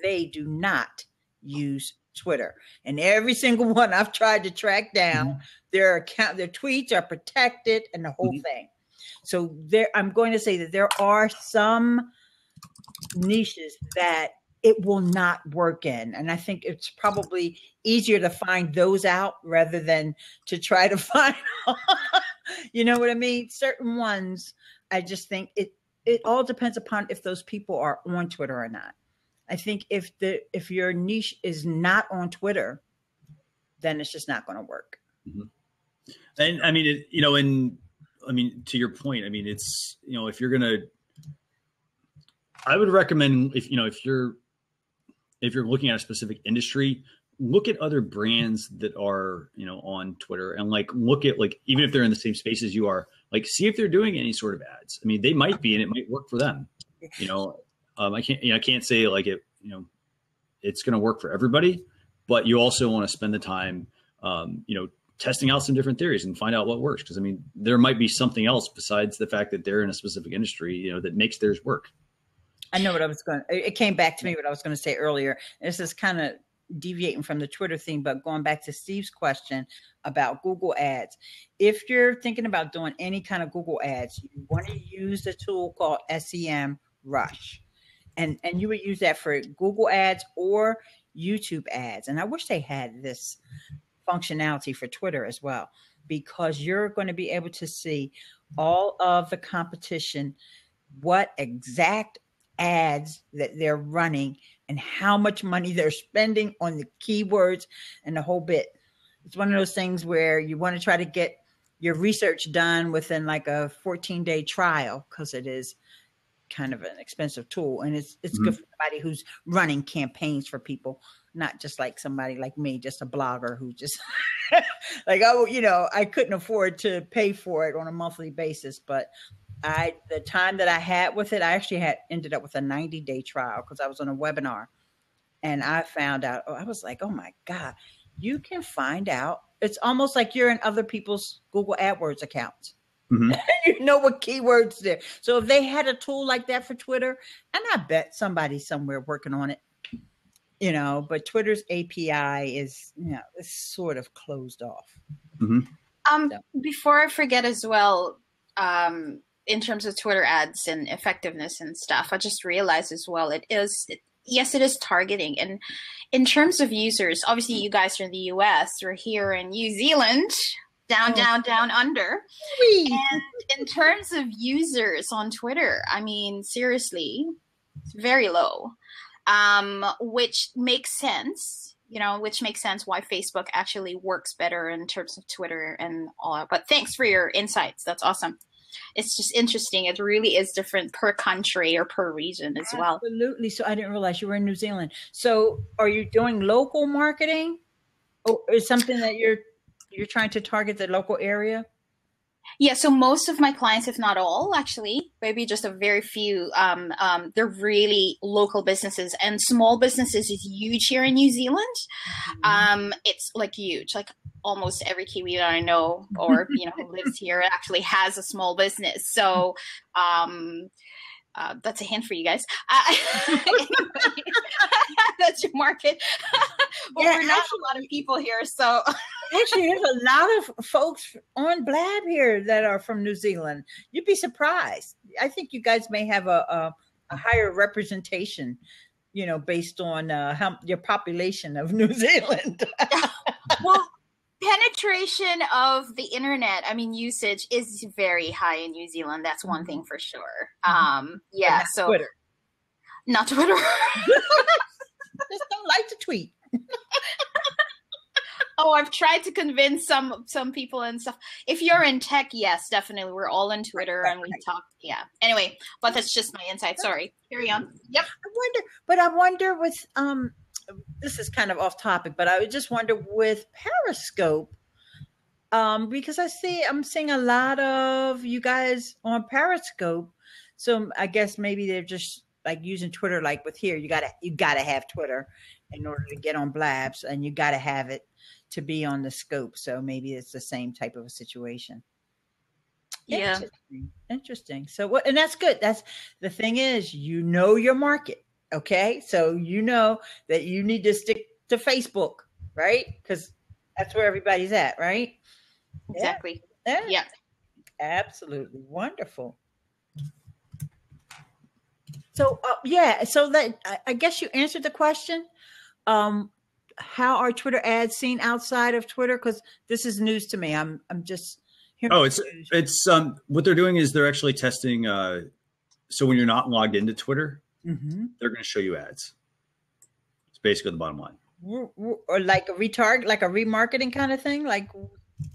Speaker 4: they do not use Twitter. And every single one I've tried to track down, their tweets are protected and the whole thing. So I'm going to say that there are some niches that it will not work in. And I think it's probably easier to find those out rather than to try to find, you know what I mean? Certain ones, I just think it all depends upon if those people are on Twitter or not. I think if your niche is not on Twitter, then it's just not going to work.
Speaker 1: Mm-hmm. And I mean, to your point, I mean, it's, if you're going to, I would recommend if you're looking at a specific industry, look at other brands that are, on Twitter and look at even if they're in the same space as you are, see if they're doing any sort of ads. I mean, they might be, and it might work for them. I can't say it's going to work for everybody, but you also want to spend the time, testing out some different theories and find out what works. Because I mean, there might be something else besides the fact that they're in a specific industry, that makes theirs work.
Speaker 4: I know what it came back to me what I was going to say earlier. This is kind of deviating from the Twitter theme, but going back to Steve's question about Google ads. If you're thinking about doing any kind of Google ads, you want to use the tool called SEMrush. And you would use that for Google ads or YouTube ads. And I wish they had this functionality for Twitter as well, because you're going to be able to see all of the competition, what exact ads that they're running and how much money they're spending on the keywords and the whole bit. It's one of those things where you want to try to get your research done within like a 14-day trial, because it is kind of an expensive tool, and it's good for somebody who's running campaigns for people, not just like somebody like me, just a blogger who just I couldn't afford to pay for it on a monthly basis. But the time that I had with it, I actually ended up with a 90-day trial because I was on a webinar, and I found out, I was like, oh my God, you can find out. It's almost like you're in other people's Google AdWords accounts. Mm-hmm. You know what keywords there. So if they had a tool like that for Twitter, and I bet somebody somewhere working on it, but Twitter's API is, it's sort of closed off.
Speaker 1: Mm-hmm.
Speaker 2: Before I forget as well, in terms of Twitter ads and effectiveness and stuff, I just realized as well, it is targeting. And in terms of users, obviously you guys are in the US, we're here in New Zealand, down under. And in terms of users on Twitter, I mean, seriously, it's very low, which makes sense which makes sense why Facebook actually works better in terms of Twitter and all that. But thanks for your insights. That's awesome. It's just interesting. It really is different per country or per region as well.
Speaker 4: Absolutely. So I didn't realize you were in New Zealand. So are you doing local marketing, or is something that you're trying to target the local area?
Speaker 2: Yeah, so most of my clients, if not all, actually, maybe just a very few, they're really local businesses, and small businesses is huge here in New Zealand. It's like huge, like almost every Kiwi that I know or, who lives here actually has a small business. So, that's a hint for you guys. That's your market. But we're not a lot of people here, so
Speaker 4: actually, there's a lot of folks on Blab here that are from New Zealand. You'd be surprised. I think you guys may have a higher representation, based on your population of New Zealand.
Speaker 2: Well, penetration of the internet, usage is very high in New Zealand. That's one thing for sure. Yeah, so
Speaker 4: Twitter.
Speaker 2: Not Twitter.
Speaker 4: Just don't like to tweet.
Speaker 2: Oh, I've tried to convince some people and stuff. If you're in tech, yes, definitely. We're all on Twitter and we talk. Yeah. Anyway, but that's just my insight. Sorry. Carry on. Yep.
Speaker 4: I wonder with this is kind of off topic, but I would just wonder with Periscope, because I'm seeing a lot of you guys on Periscope. So I guess maybe they're just like using Twitter, like with here, you gotta have Twitter in order to get on Blabs, and you gotta have it to be on the scope. So maybe it's the same type of a situation.
Speaker 2: Yeah.
Speaker 4: Interesting. So and that's good. That's the thing is, your market. Okay. So that you need to stick to Facebook, right? Because that's where everybody's at, right?
Speaker 2: Exactly.
Speaker 4: Yeah. Absolutely. Wonderful. So, so that I guess you answered the question. How are Twitter ads seen outside of Twitter? Because this is news to me. I'm just hearing.
Speaker 1: Oh, it's what they're doing is they're actually testing. So when you're not logged into Twitter, they're going to show you ads. It's basically the bottom line.
Speaker 4: Or like a remarketing kind of thing, like.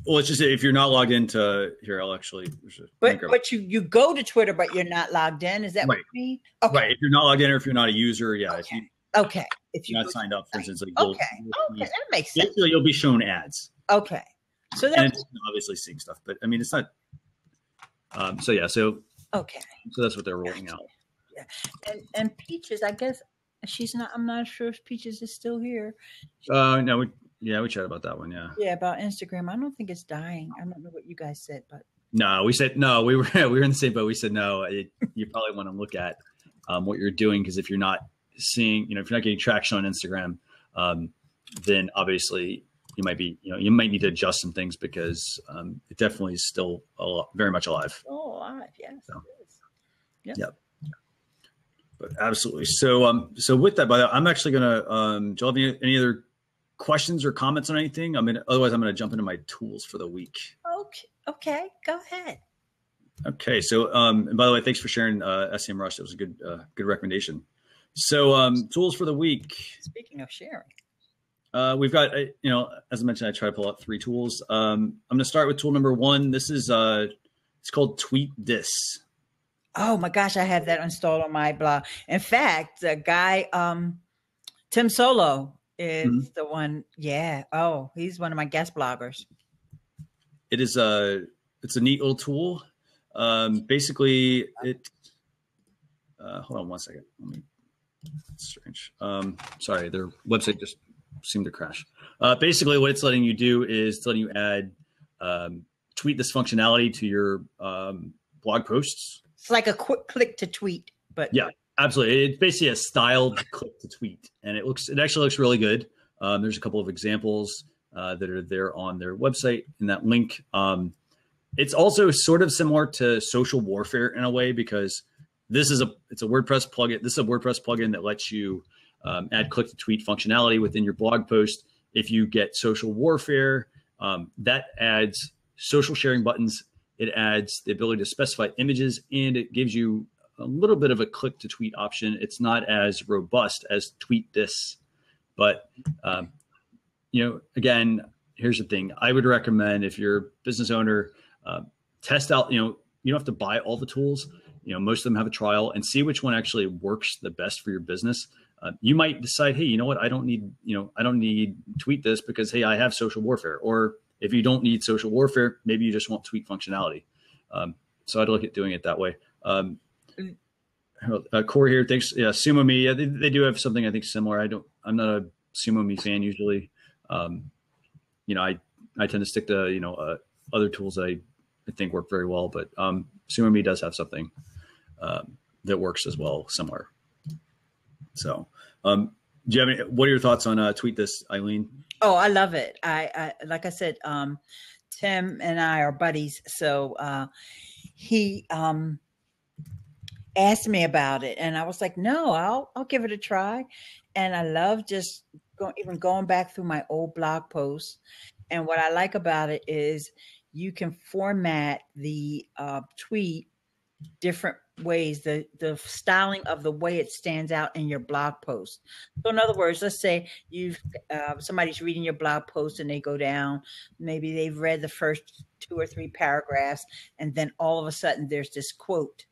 Speaker 1: Well, it's just if you're not logged into here, I'll actually.
Speaker 4: But you go to Twitter, but you're not logged in. Is that what you mean? Okay.
Speaker 1: Right. If you're not logged in, or if you're not a user, yeah.
Speaker 4: Okay.
Speaker 1: If you're not signed up, for instance, like
Speaker 4: that makes sense.
Speaker 1: Basically, you'll be shown ads.
Speaker 4: Okay. So
Speaker 1: that's obviously seeing stuff, but it's not. So
Speaker 4: okay.
Speaker 1: So that's what they're rolling out.
Speaker 4: Yeah, and Peaches, I guess she's not. I'm not sure if Peaches is still here.
Speaker 1: No. We chatted about that one. Yeah.
Speaker 4: Yeah, about Instagram. I don't think it's dying. I don't know what you guys said, but
Speaker 1: no, we said no. We were in the same boat. We said no. You probably want to look at what you're doing, because if you're not seeing, if you're not getting traction on Instagram, then obviously you might need to adjust some things, because it definitely is still very much alive.
Speaker 4: Oh, alive, yes.
Speaker 1: So,
Speaker 4: yep.
Speaker 1: But absolutely. So with that, by the way, I'm actually gonna. Do you have any other questions or comments on anything? Otherwise I'm going to jump into my tools for the week.
Speaker 4: Okay. Go ahead.
Speaker 1: Okay. So, and by the way, thanks for sharing SEMrush. That was a good recommendation. So, tools for the week.
Speaker 4: Speaking of sharing,
Speaker 1: we've got, as I mentioned, I try to pull out 3 tools. I'm going to start with tool number 1. This is, it's called TweetDis.
Speaker 4: Oh my gosh. I have that installed on my blog. In fact, the guy, Tim Solo, is the one. Yeah. Oh, he's one of my guest bloggers.
Speaker 1: It's a neat little tool. Basically hold on one second. That's strange. Sorry, their website just seemed to crash. Basically what it's letting you do is it's letting you add tweet this functionality to your blog posts.
Speaker 4: It's like a quick click to tweet, but
Speaker 1: yeah. Absolutely. It's basically a styled click to tweet, and it actually looks really good. There's a couple of examples that are there on their website in that link. It's also sort of similar to Social Warfare in a way, because it's a WordPress plugin. This is a WordPress plugin that lets you add click to tweet functionality within your blog post. If you get Social Warfare, that adds social sharing buttons. It adds the ability to specify images, and it gives you a little bit of a click to tweet option. It's not as robust as TweetDis, but again, here's the thing. I would recommend, if you're a business owner, test out, you don't have to buy all the tools. Most of them have a trial, and see which one actually works the best for your business. You might decide, hey, you know what? I don't need Tweet this because, hey, I have social warfare. Or if you don't need social warfare, maybe you just want tweet functionality. So I'd look at doing it that way. Corey here, thanks. Yeah, Sumo Me. Yeah, they do have something I think similar. I'm not a Sumo Me fan usually. I tend to stick to other tools that I think work very well, but Sumo Me does have something that works as well, similar. So, do you have any? What are your thoughts on Tweet This, Eileen?
Speaker 4: Oh, I love it. I like I said, Tim and I are buddies, so he asked me about it, and I was like, no, I'll give it a try. And I love just going back through my old blog posts. And what I like about it is you can format the tweet different ways, the styling of the way it stands out in your blog post. So in other words, let's say somebody's reading your blog post and they go down, maybe they've read the first 2 or 3 paragraphs, and then all of a sudden there's this quote.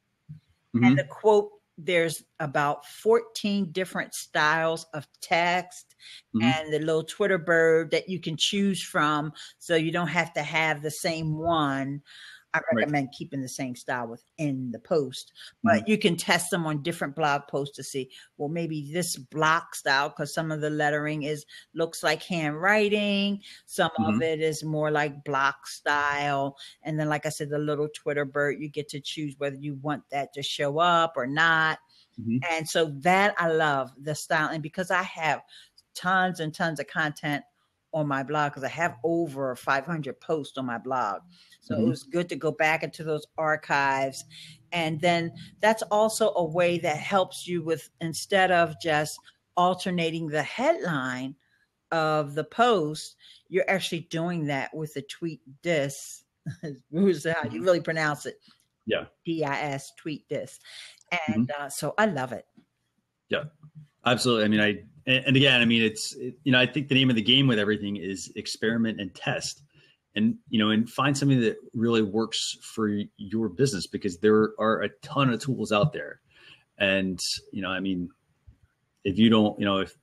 Speaker 4: Mm-hmm. And the quote, there's about 14 different styles of text, mm-hmm. and the little Twitter bird that you can choose from, so you don't have to have the same one. I recommend keeping the same style within the post, but mm-hmm. you can test them on different blog posts to see, well, maybe this block style, because some of the lettering looks like handwriting. Some mm-hmm. of it is more like block style. And then, like I said, the little Twitter bird, you get to choose whether you want that to show up or not. Mm-hmm. And so that I love the style. And because I have tons and tons of content on my blog, because I have over 500 posts on my blog. So mm-hmm. it was good to go back into those archives. And then that's also a way that helps you with, instead of just alternating the headline of the post, you're actually doing that with the Tweet This. Who's how you really pronounce it?
Speaker 1: Yeah.
Speaker 4: DIS, Tweet This. And mm-hmm. So I love it.
Speaker 1: Yeah, absolutely. I mean, I think the name of the game with everything is experiment and test, and find something that really works for your business, because there are a ton of tools out there. And, if you don't, if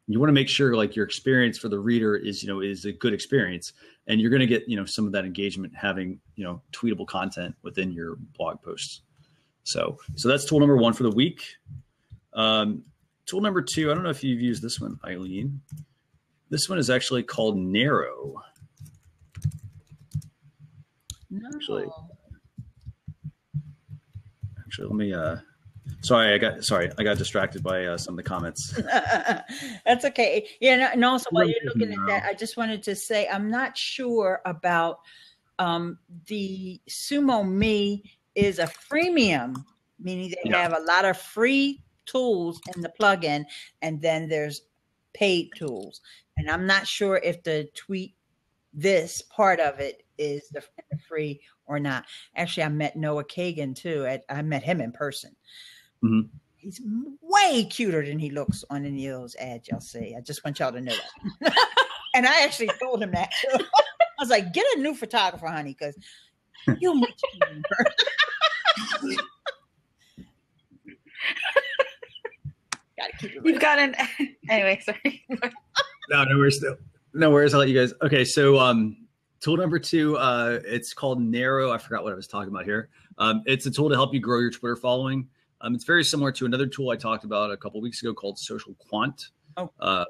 Speaker 1: you want to make sure like your experience for the reader is a good experience, and you're going to get, some of that engagement having, tweetable content within your blog posts. So that's tool number 1 for the week. Tool number 2, I don't know if you've used this one, Eileen. This one is actually called Narrow.
Speaker 4: No.
Speaker 1: Actually, let me. Sorry, I got distracted by some of the comments.
Speaker 4: That's okay. Yeah, and also while you're looking at that, I just wanted to say I'm not sure about the Sumo Me is a freemium, meaning they have a lot of free tools in the plugin, and then there's paid tools. And I'm not sure if the Tweet This part of it is the free or not. Actually, I met Noah Kagan too. I met him in person. Mm-hmm. He's way cuter than he looks on any of those ads y'all see. I just want y'all to know that. And I actually told him that. I was like, get a new photographer, honey, because you'll meet you in person.
Speaker 2: You've got an anyway. Sorry.
Speaker 1: No worries. I'll let you guys. Okay, so tool number 2, it's called Narrow. I forgot what I was talking about here. It's a tool to help you grow your Twitter following. It's very similar to another tool I talked about a couple of weeks ago called Social Quant. But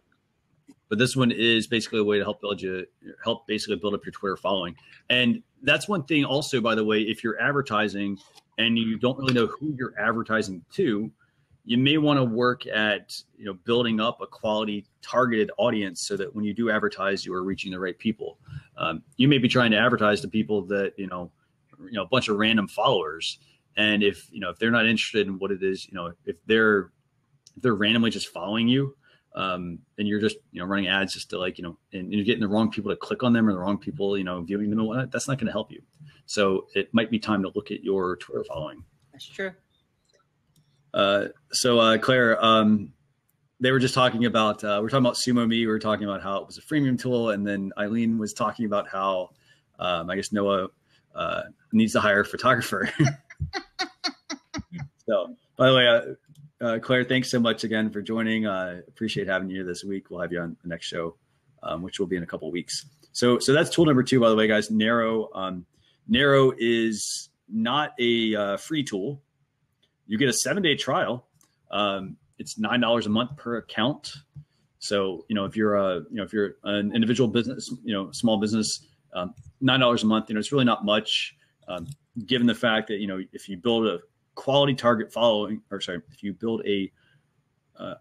Speaker 1: this one is basically a way to help build up your Twitter following. And that's one thing also, by the way, if you're advertising and you don't really know who you're advertising to, you may want to work at, building up a quality targeted audience so that when you do advertise, you are reaching the right people. You may be trying to advertise to people that, a bunch of random followers. And if they're not interested in what it is, if they're randomly just following you, and you're just, running ads just to and you're getting the wrong people to click on them, or the wrong people, viewing them and whatnot, that's not going to help you. So it might be time to look at your Twitter following.
Speaker 4: That's true.
Speaker 1: So Claire, they were just talking about we're talking about SumoMe. We were talking about how it was a freemium tool, and then Eileen was talking about how I guess Noah needs to hire a photographer. So, by the way, Claire, thanks so much again for joining. Appreciate having you this week. We'll have you on the next show, which will be in a couple of weeks. So that's tool number 2, by the way, guys. Narrow. Narrow is not a free tool. You get a 7-day trial. It's $9 a month per account. So, if you're an individual business, small business, $9 a month, it's really not much, given the fact that, if you build a quality target following, if you build a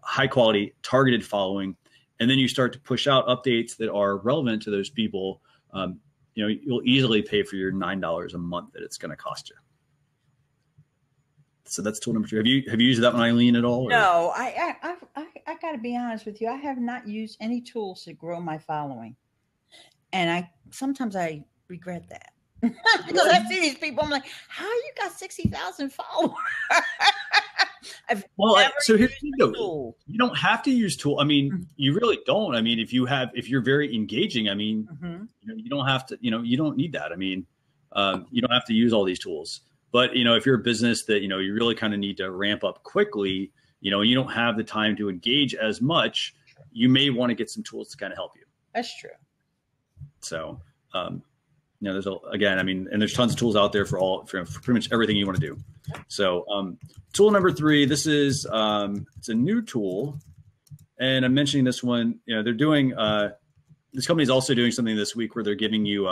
Speaker 1: high quality targeted following, and then you start to push out updates that are relevant to those people, you'll easily pay for your $9 a month that it's going to cost you. So that's tool number 2. Have you used that one, Eileen, at all? Or?
Speaker 4: No, I got to be honest with you. I have not used any tools to grow my following, and sometimes I regret that. Because I see these people, I'm like, how you got 60,000 followers?
Speaker 1: So here's the deal. You don't have to use tool. I mean, you really don't. I mean, if you're very engaging, I mean, you don't have to, you don't need that. I mean, you don't have to use all these tools. But, if you're a business that, you really kind of need to ramp up quickly, and you don't have the time to engage as much, you may want to get some tools to kind of help you.
Speaker 4: That's true.
Speaker 1: So, there's there's tons of tools out there for pretty much everything you want to do. So, tool number 3, this is, it's a new tool, and I'm mentioning this one, they're doing, this company is also doing something this week where they're giving you,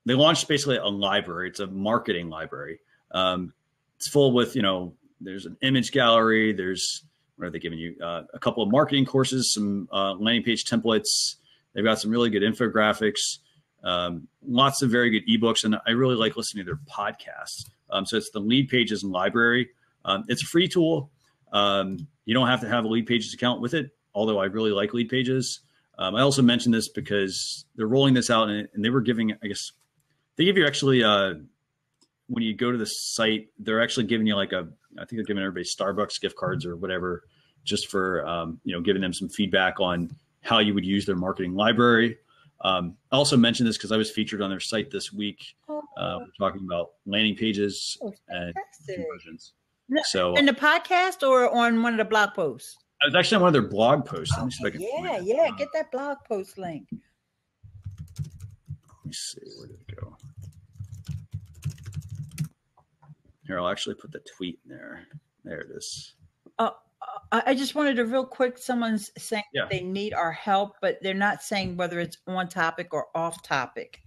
Speaker 1: they launched basically a library. It's a marketing library. It's full with, there's an image gallery. What are they giving you? A couple of marketing courses, some landing page templates. They've got some really good infographics. Lots of very good ebooks, and I really like listening to their podcasts. So it's the Lead Pages Library. It's a free tool. You don't have to have a Lead Pages account with it, although I really like Lead Pages. I also mentioned this because they're rolling this out, and they were giving, I guess, they give you actually, when you go to the site, they're actually giving you I think they're giving everybody Starbucks gift cards or whatever, just for, giving them some feedback on how you would use their marketing library. I also mentioned this because I was featured on their site this week. We're talking about landing pages and conversions. So
Speaker 4: in the podcast or on one of the blog posts?
Speaker 1: I was actually on one of their blog posts. Let me see if I can
Speaker 4: get that blog post link.
Speaker 1: Let me see, where did it go? Here, I'll actually put the tweet in there. There it is.
Speaker 4: I just wanted to real quick, someone's saying that they need our help, but they're not saying whether it's on topic or off topic.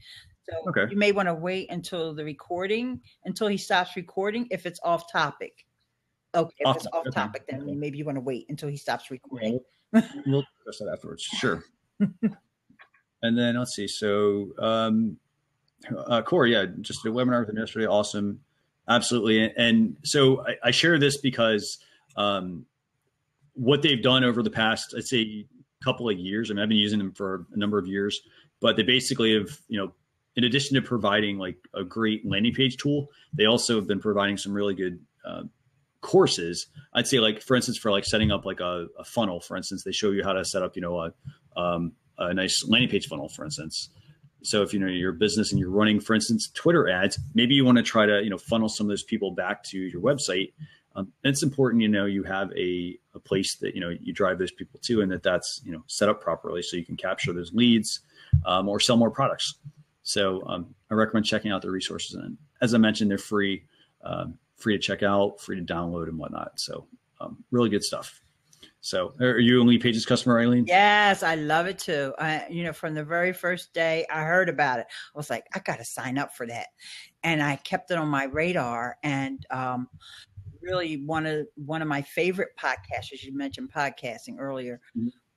Speaker 4: So you may want to wait until he stops recording if it's off topic. Okay, if it's off topic, then maybe you want to wait until he stops recording.
Speaker 1: We'll discuss that afterwards. Sure. And then let's see. So, Corey, just a webinar with them yesterday. Awesome. Absolutely. And so I share this because what they've done over the past, I'd say, couple of years, I mean, I've been using them for a number of years, but they basically have, in addition to providing like a great landing page tool, they also have been providing some really good courses. I'd say, like, for instance, for like setting up like a funnel, for instance, they show you how to set up, a nice landing page funnel, for instance. So if you're a business and you're running, for instance, Twitter ads, maybe you want to try to funnel some of those people back to your website. And it's important you have a place that you drive those people to, and that's set up properly so you can capture those leads or sell more products. So I recommend checking out the resources. And as I mentioned, they're free to check out, free to download and whatnot. So really good stuff. So are you a Lead Pages customer, Eileen?
Speaker 4: Yes, I love it too. From the very first day I heard about it, I was like, I got to sign up for that. And I kept it on my radar. And really one of my favorite podcasts, as you mentioned podcasting earlier,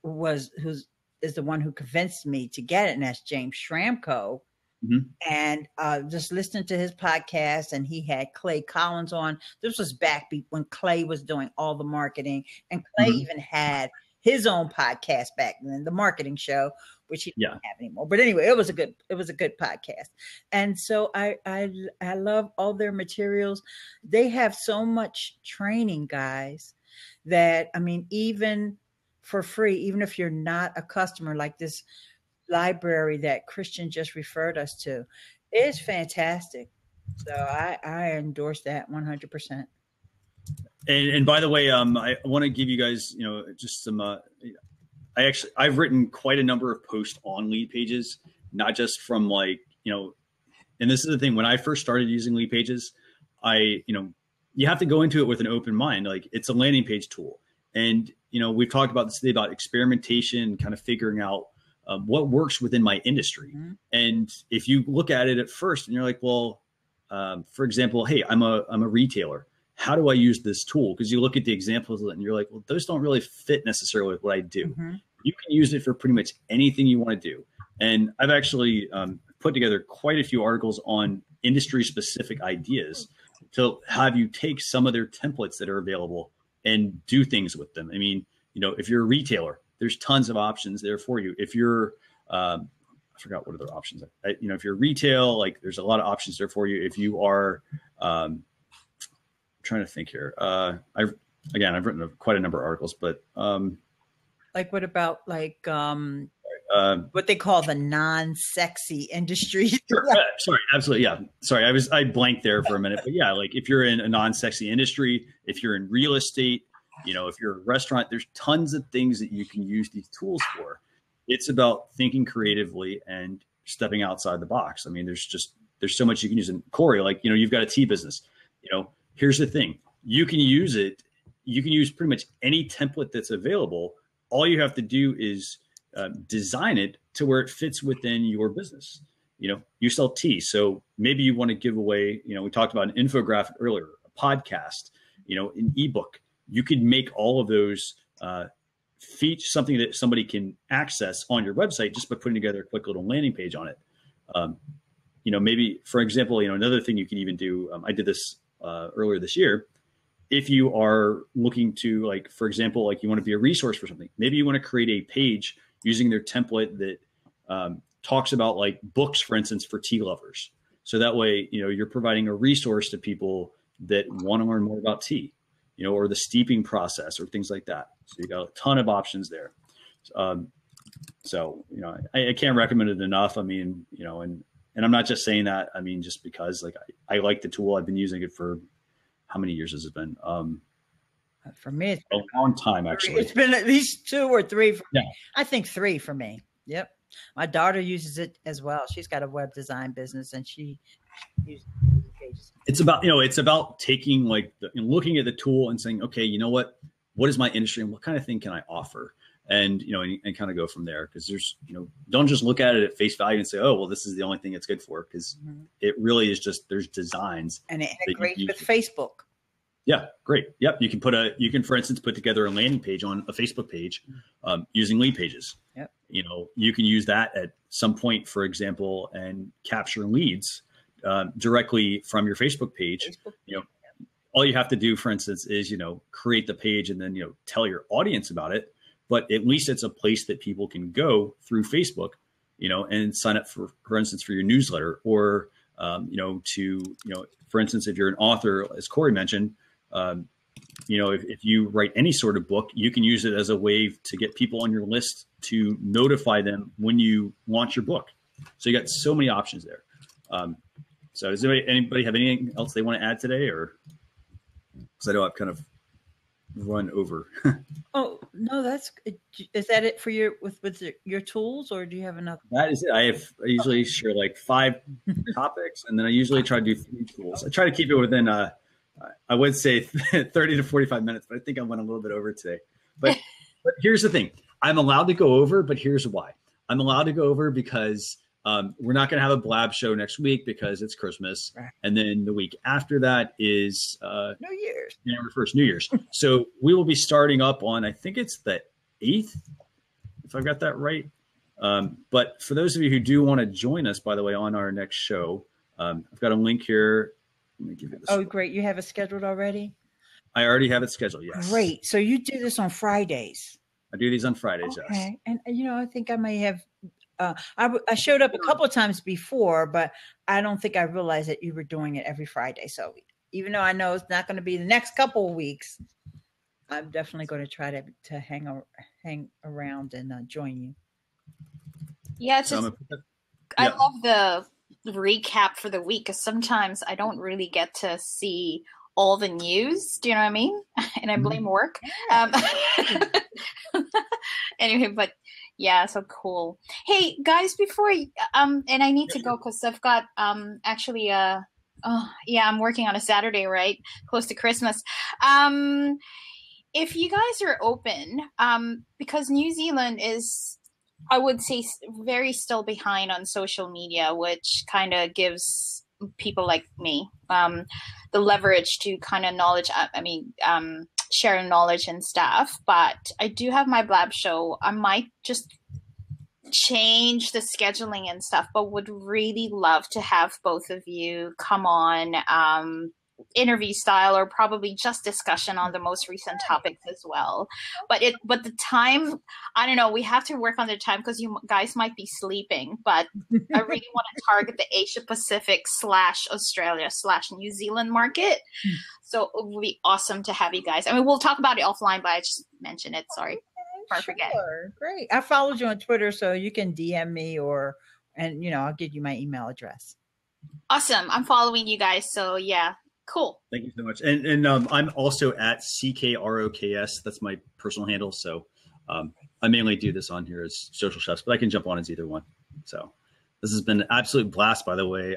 Speaker 4: is the one who convinced me to get it. And that's James Schramko. Mm-hmm. And just listening to his podcast, and he had Clay Collins on. This was back when Clay was doing all the marketing, and Clay even had his own podcast back then, the Marketing Show, which he doesn't have anymore. But anyway, it was a good podcast. And so I love all their materials. They have so much training, guys. that, I mean, even for free, even if you're not a customer, like this library that Christian just referred us to, is fantastic. So I endorse that 100%.
Speaker 1: And by the way, I want to give you guys, just some. I've written quite a number of posts on Lead Pages, not just from and this is the thing. When I first started using Lead Pages, you have to go into it with an open mind. Like, it's a landing page tool, and we've talked about this today about experimentation, kind of figuring out what works within my industry. Mm-hmm. And if you look at it at first, and you're like, well, for example, hey, I'm a retailer. How do I use this tool? Because you look at the examples and you're like, well, those don't really fit necessarily with what I do. Mm-hmm. You can use it for pretty much anything you want to do. And I've actually put together quite a few articles on industry specific ideas to have you take some of their templates that are available and do things with them. I mean, if you're a retailer, there's tons of options there for you. If you're, I forgot what other options, if you're retail, like, there's a lot of options there for you. If you are, trying to think here. I've written quite a number of articles, but
Speaker 4: like, what about what they call the non-sexy industry?
Speaker 1: Sure. Sorry, absolutely, yeah. Sorry, I blanked there for a minute, but yeah, like, if you're in a non-sexy industry, if you're in real estate, if you're a restaurant, there's tons of things that you can use these tools for. It's about thinking creatively and stepping outside the box. I mean, there's so much you can use. And Corey, you've got a tea business. Here's the thing. You can use it. You can use pretty much any template that's available. All you have to do is design it to where it fits within your business. You sell tea. So maybe you want to give away, we talked about an infographic earlier, a podcast, an ebook. You could make all of those feature something that somebody can access on your website just by putting together a quick little landing page on it. Maybe, for example, another thing you can even do, I did this earlier this year. If you are looking to, for example, you want to be a resource for something, maybe you want to create a page using their template that talks about books, for instance, for tea lovers. So that way, you're providing a resource to people that want to learn more about tea, or the steeping process or things like that. So you got a ton of options there. I can't recommend it enough. I mean, and I'm not just saying that. I mean, just because I like the tool. I've been using it for, how many years has it been?
Speaker 4: For me, it's
Speaker 1: a long time, actually.
Speaker 4: It's been at least 2 or 3.
Speaker 1: Yeah.
Speaker 4: I think 3 for me. Yep. My daughter uses it as well. She's got a web design business, and she uses Pages.
Speaker 1: It's about taking looking at the tool and saying, okay, you know what is my industry and what kind of thing can I offer? And, and kind of go from there. Because there's, don't just look at it at face value and say, oh, well, this is the only thing it's good for. Because it really is just, there's designs.
Speaker 4: And it integrates with Facebook.
Speaker 1: Yeah, great. Yep. You can, for instance, put together a landing page on a Facebook page using Lead Pages.
Speaker 4: Yep.
Speaker 1: You can use that at some point, for example, and capture leads directly from your Facebook page. All you have to do, for instance, is, create the page and then, tell your audience about it. But at least it's a place that people can go through Facebook, and sign up for instance, for your newsletter, or, for instance, if you're an author, as Corey mentioned, if you write any sort of book, you can use it as a way to get people on your list to notify them when you launch your book. So you got so many options there. So does anybody have anything else they want to add today, or because I know I've kind of run over.
Speaker 4: Oh no, is that it for your with your tools, or do you have another?
Speaker 1: That is it. I usually share 5 topics, and then I usually try to do 3 tools. I try to keep it within I would say 30 to 45 minutes, but I think I went a little bit over today. But here's the thing: I'm allowed to go over, but here's why. I'm allowed to go over because we're not going to have a blab show next week because it's Christmas.
Speaker 4: Right.
Speaker 1: And then the week after that is
Speaker 4: New Year's.
Speaker 1: January 1st, New Year's. So we will be starting up on, I think it's the 8th, if I've got that right. But for those of you who do want to join us, by the way, on our next show, I've got a link here. Let me give you this.
Speaker 4: Oh, great. You have it scheduled already?
Speaker 1: I already have it scheduled, yes.
Speaker 4: Great. So you do this on Fridays?
Speaker 1: I do these on Fridays, yes.
Speaker 4: Okay. And, I think I may have I showed up a couple of times before, but I don't think I realized that you were doing it every Friday. So even though I know it's not going to be the next couple of weeks, I'm definitely going to try to hang around and join you.
Speaker 2: Yeah, it's
Speaker 1: So I'm
Speaker 2: just
Speaker 1: gonna put that-
Speaker 2: I
Speaker 1: yeah.
Speaker 2: love the recap for the week because sometimes I don't really get to see all the news. Do you know what I mean? And I blame work. Anyway, but yeah, so cool. Hey guys, before and I need to go because I've got actually oh yeah, I'm working on a Saturday, right? Close to Christmas. If you guys are open, because New Zealand is, I would say, very still behind on social media, which kind of gives people like me the leverage to kind of knowledge. Share knowledge and stuff. But I do have my Blab show. I might just change the scheduling and stuff, but would really love to have both of you come on. Interview style or probably just discussion on the most recent topics as well, but the time, I don't know, we have to work on the time because you guys might be sleeping, but I really want to target the Asia Pacific / Australia / New Zealand market, so it would be awesome to have you guys. I mean, we'll talk about it offline, but I just mentioned it, sorry before I forget.
Speaker 4: Great. I followed you on Twitter, so you can DM me and I'll give you my email address. Awesome.
Speaker 2: I'm following you guys, so yeah. Cool.
Speaker 1: Thank you so much. And I'm also at CKROKS. That's my personal handle. So I mainly do this on here as Social Chefs, but I can jump on as either one. So this has been an absolute blast, by the way.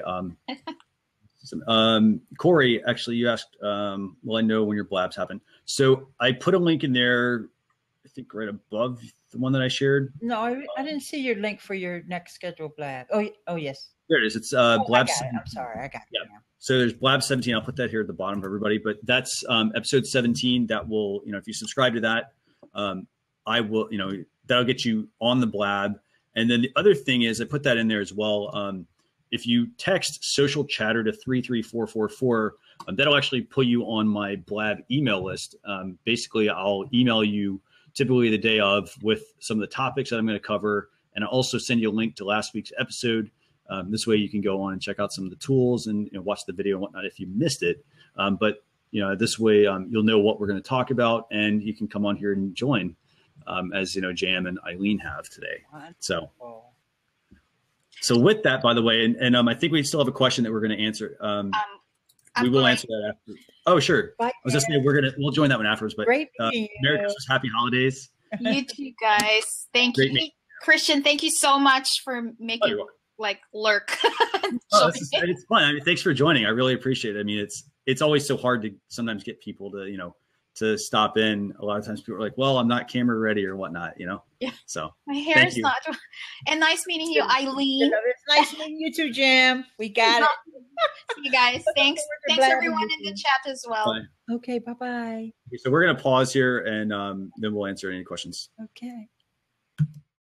Speaker 1: Corey, actually, you asked, well, I know when your blabs happen. So I put a link in there, I think right above the one that I shared.
Speaker 4: No, I didn't see your link for your next scheduled blab. Oh yes.
Speaker 1: There it is. It's Blab.
Speaker 4: I'm sorry. I got it.
Speaker 1: Yeah. So there's Blab 17. I'll put that here at the bottom for everybody. But that's episode 17. That will, if you subscribe to that, I will, that'll get you on the Blab. And then the other thing is I put that in there as well. If you text Social Chatter to 33444, that'll actually put you on my Blab email list. Basically, I'll email you typically the day of with some of the topics that I'm going to cover. And I'll also send you a link to last week's episode. This way you can go on and check out some of the tools and watch the video and whatnot if you missed it. But this way you'll know what we're going to talk about, and you can come on here and join, as Jam and Eileen have today. So with that, by the way, and I think we still have a question that we're going to answer. We will answer that after. Oh, sure. Bye, I was just saying we'll join that one afterwards. But
Speaker 4: Great
Speaker 1: Merry Christmas, Happy Holidays.
Speaker 2: You too, guys. Thank you, Christian. Thank you so much for making lurk.
Speaker 1: It's fun. I mean, thanks for joining. I really appreciate it. I mean, it's always so hard to sometimes get people to stop in. A lot of times people are like, well, I'm not camera ready or whatnot, Yeah. So
Speaker 2: my hair is not. And nice meeting you, Eileen.
Speaker 4: It's nice meeting you too, Jam. We got it.
Speaker 2: See you guys. Thanks everyone in the chat as well.
Speaker 1: Bye.
Speaker 4: Okay. Bye-bye.
Speaker 1: So we're going to pause here and then we'll answer any questions.
Speaker 4: Okay.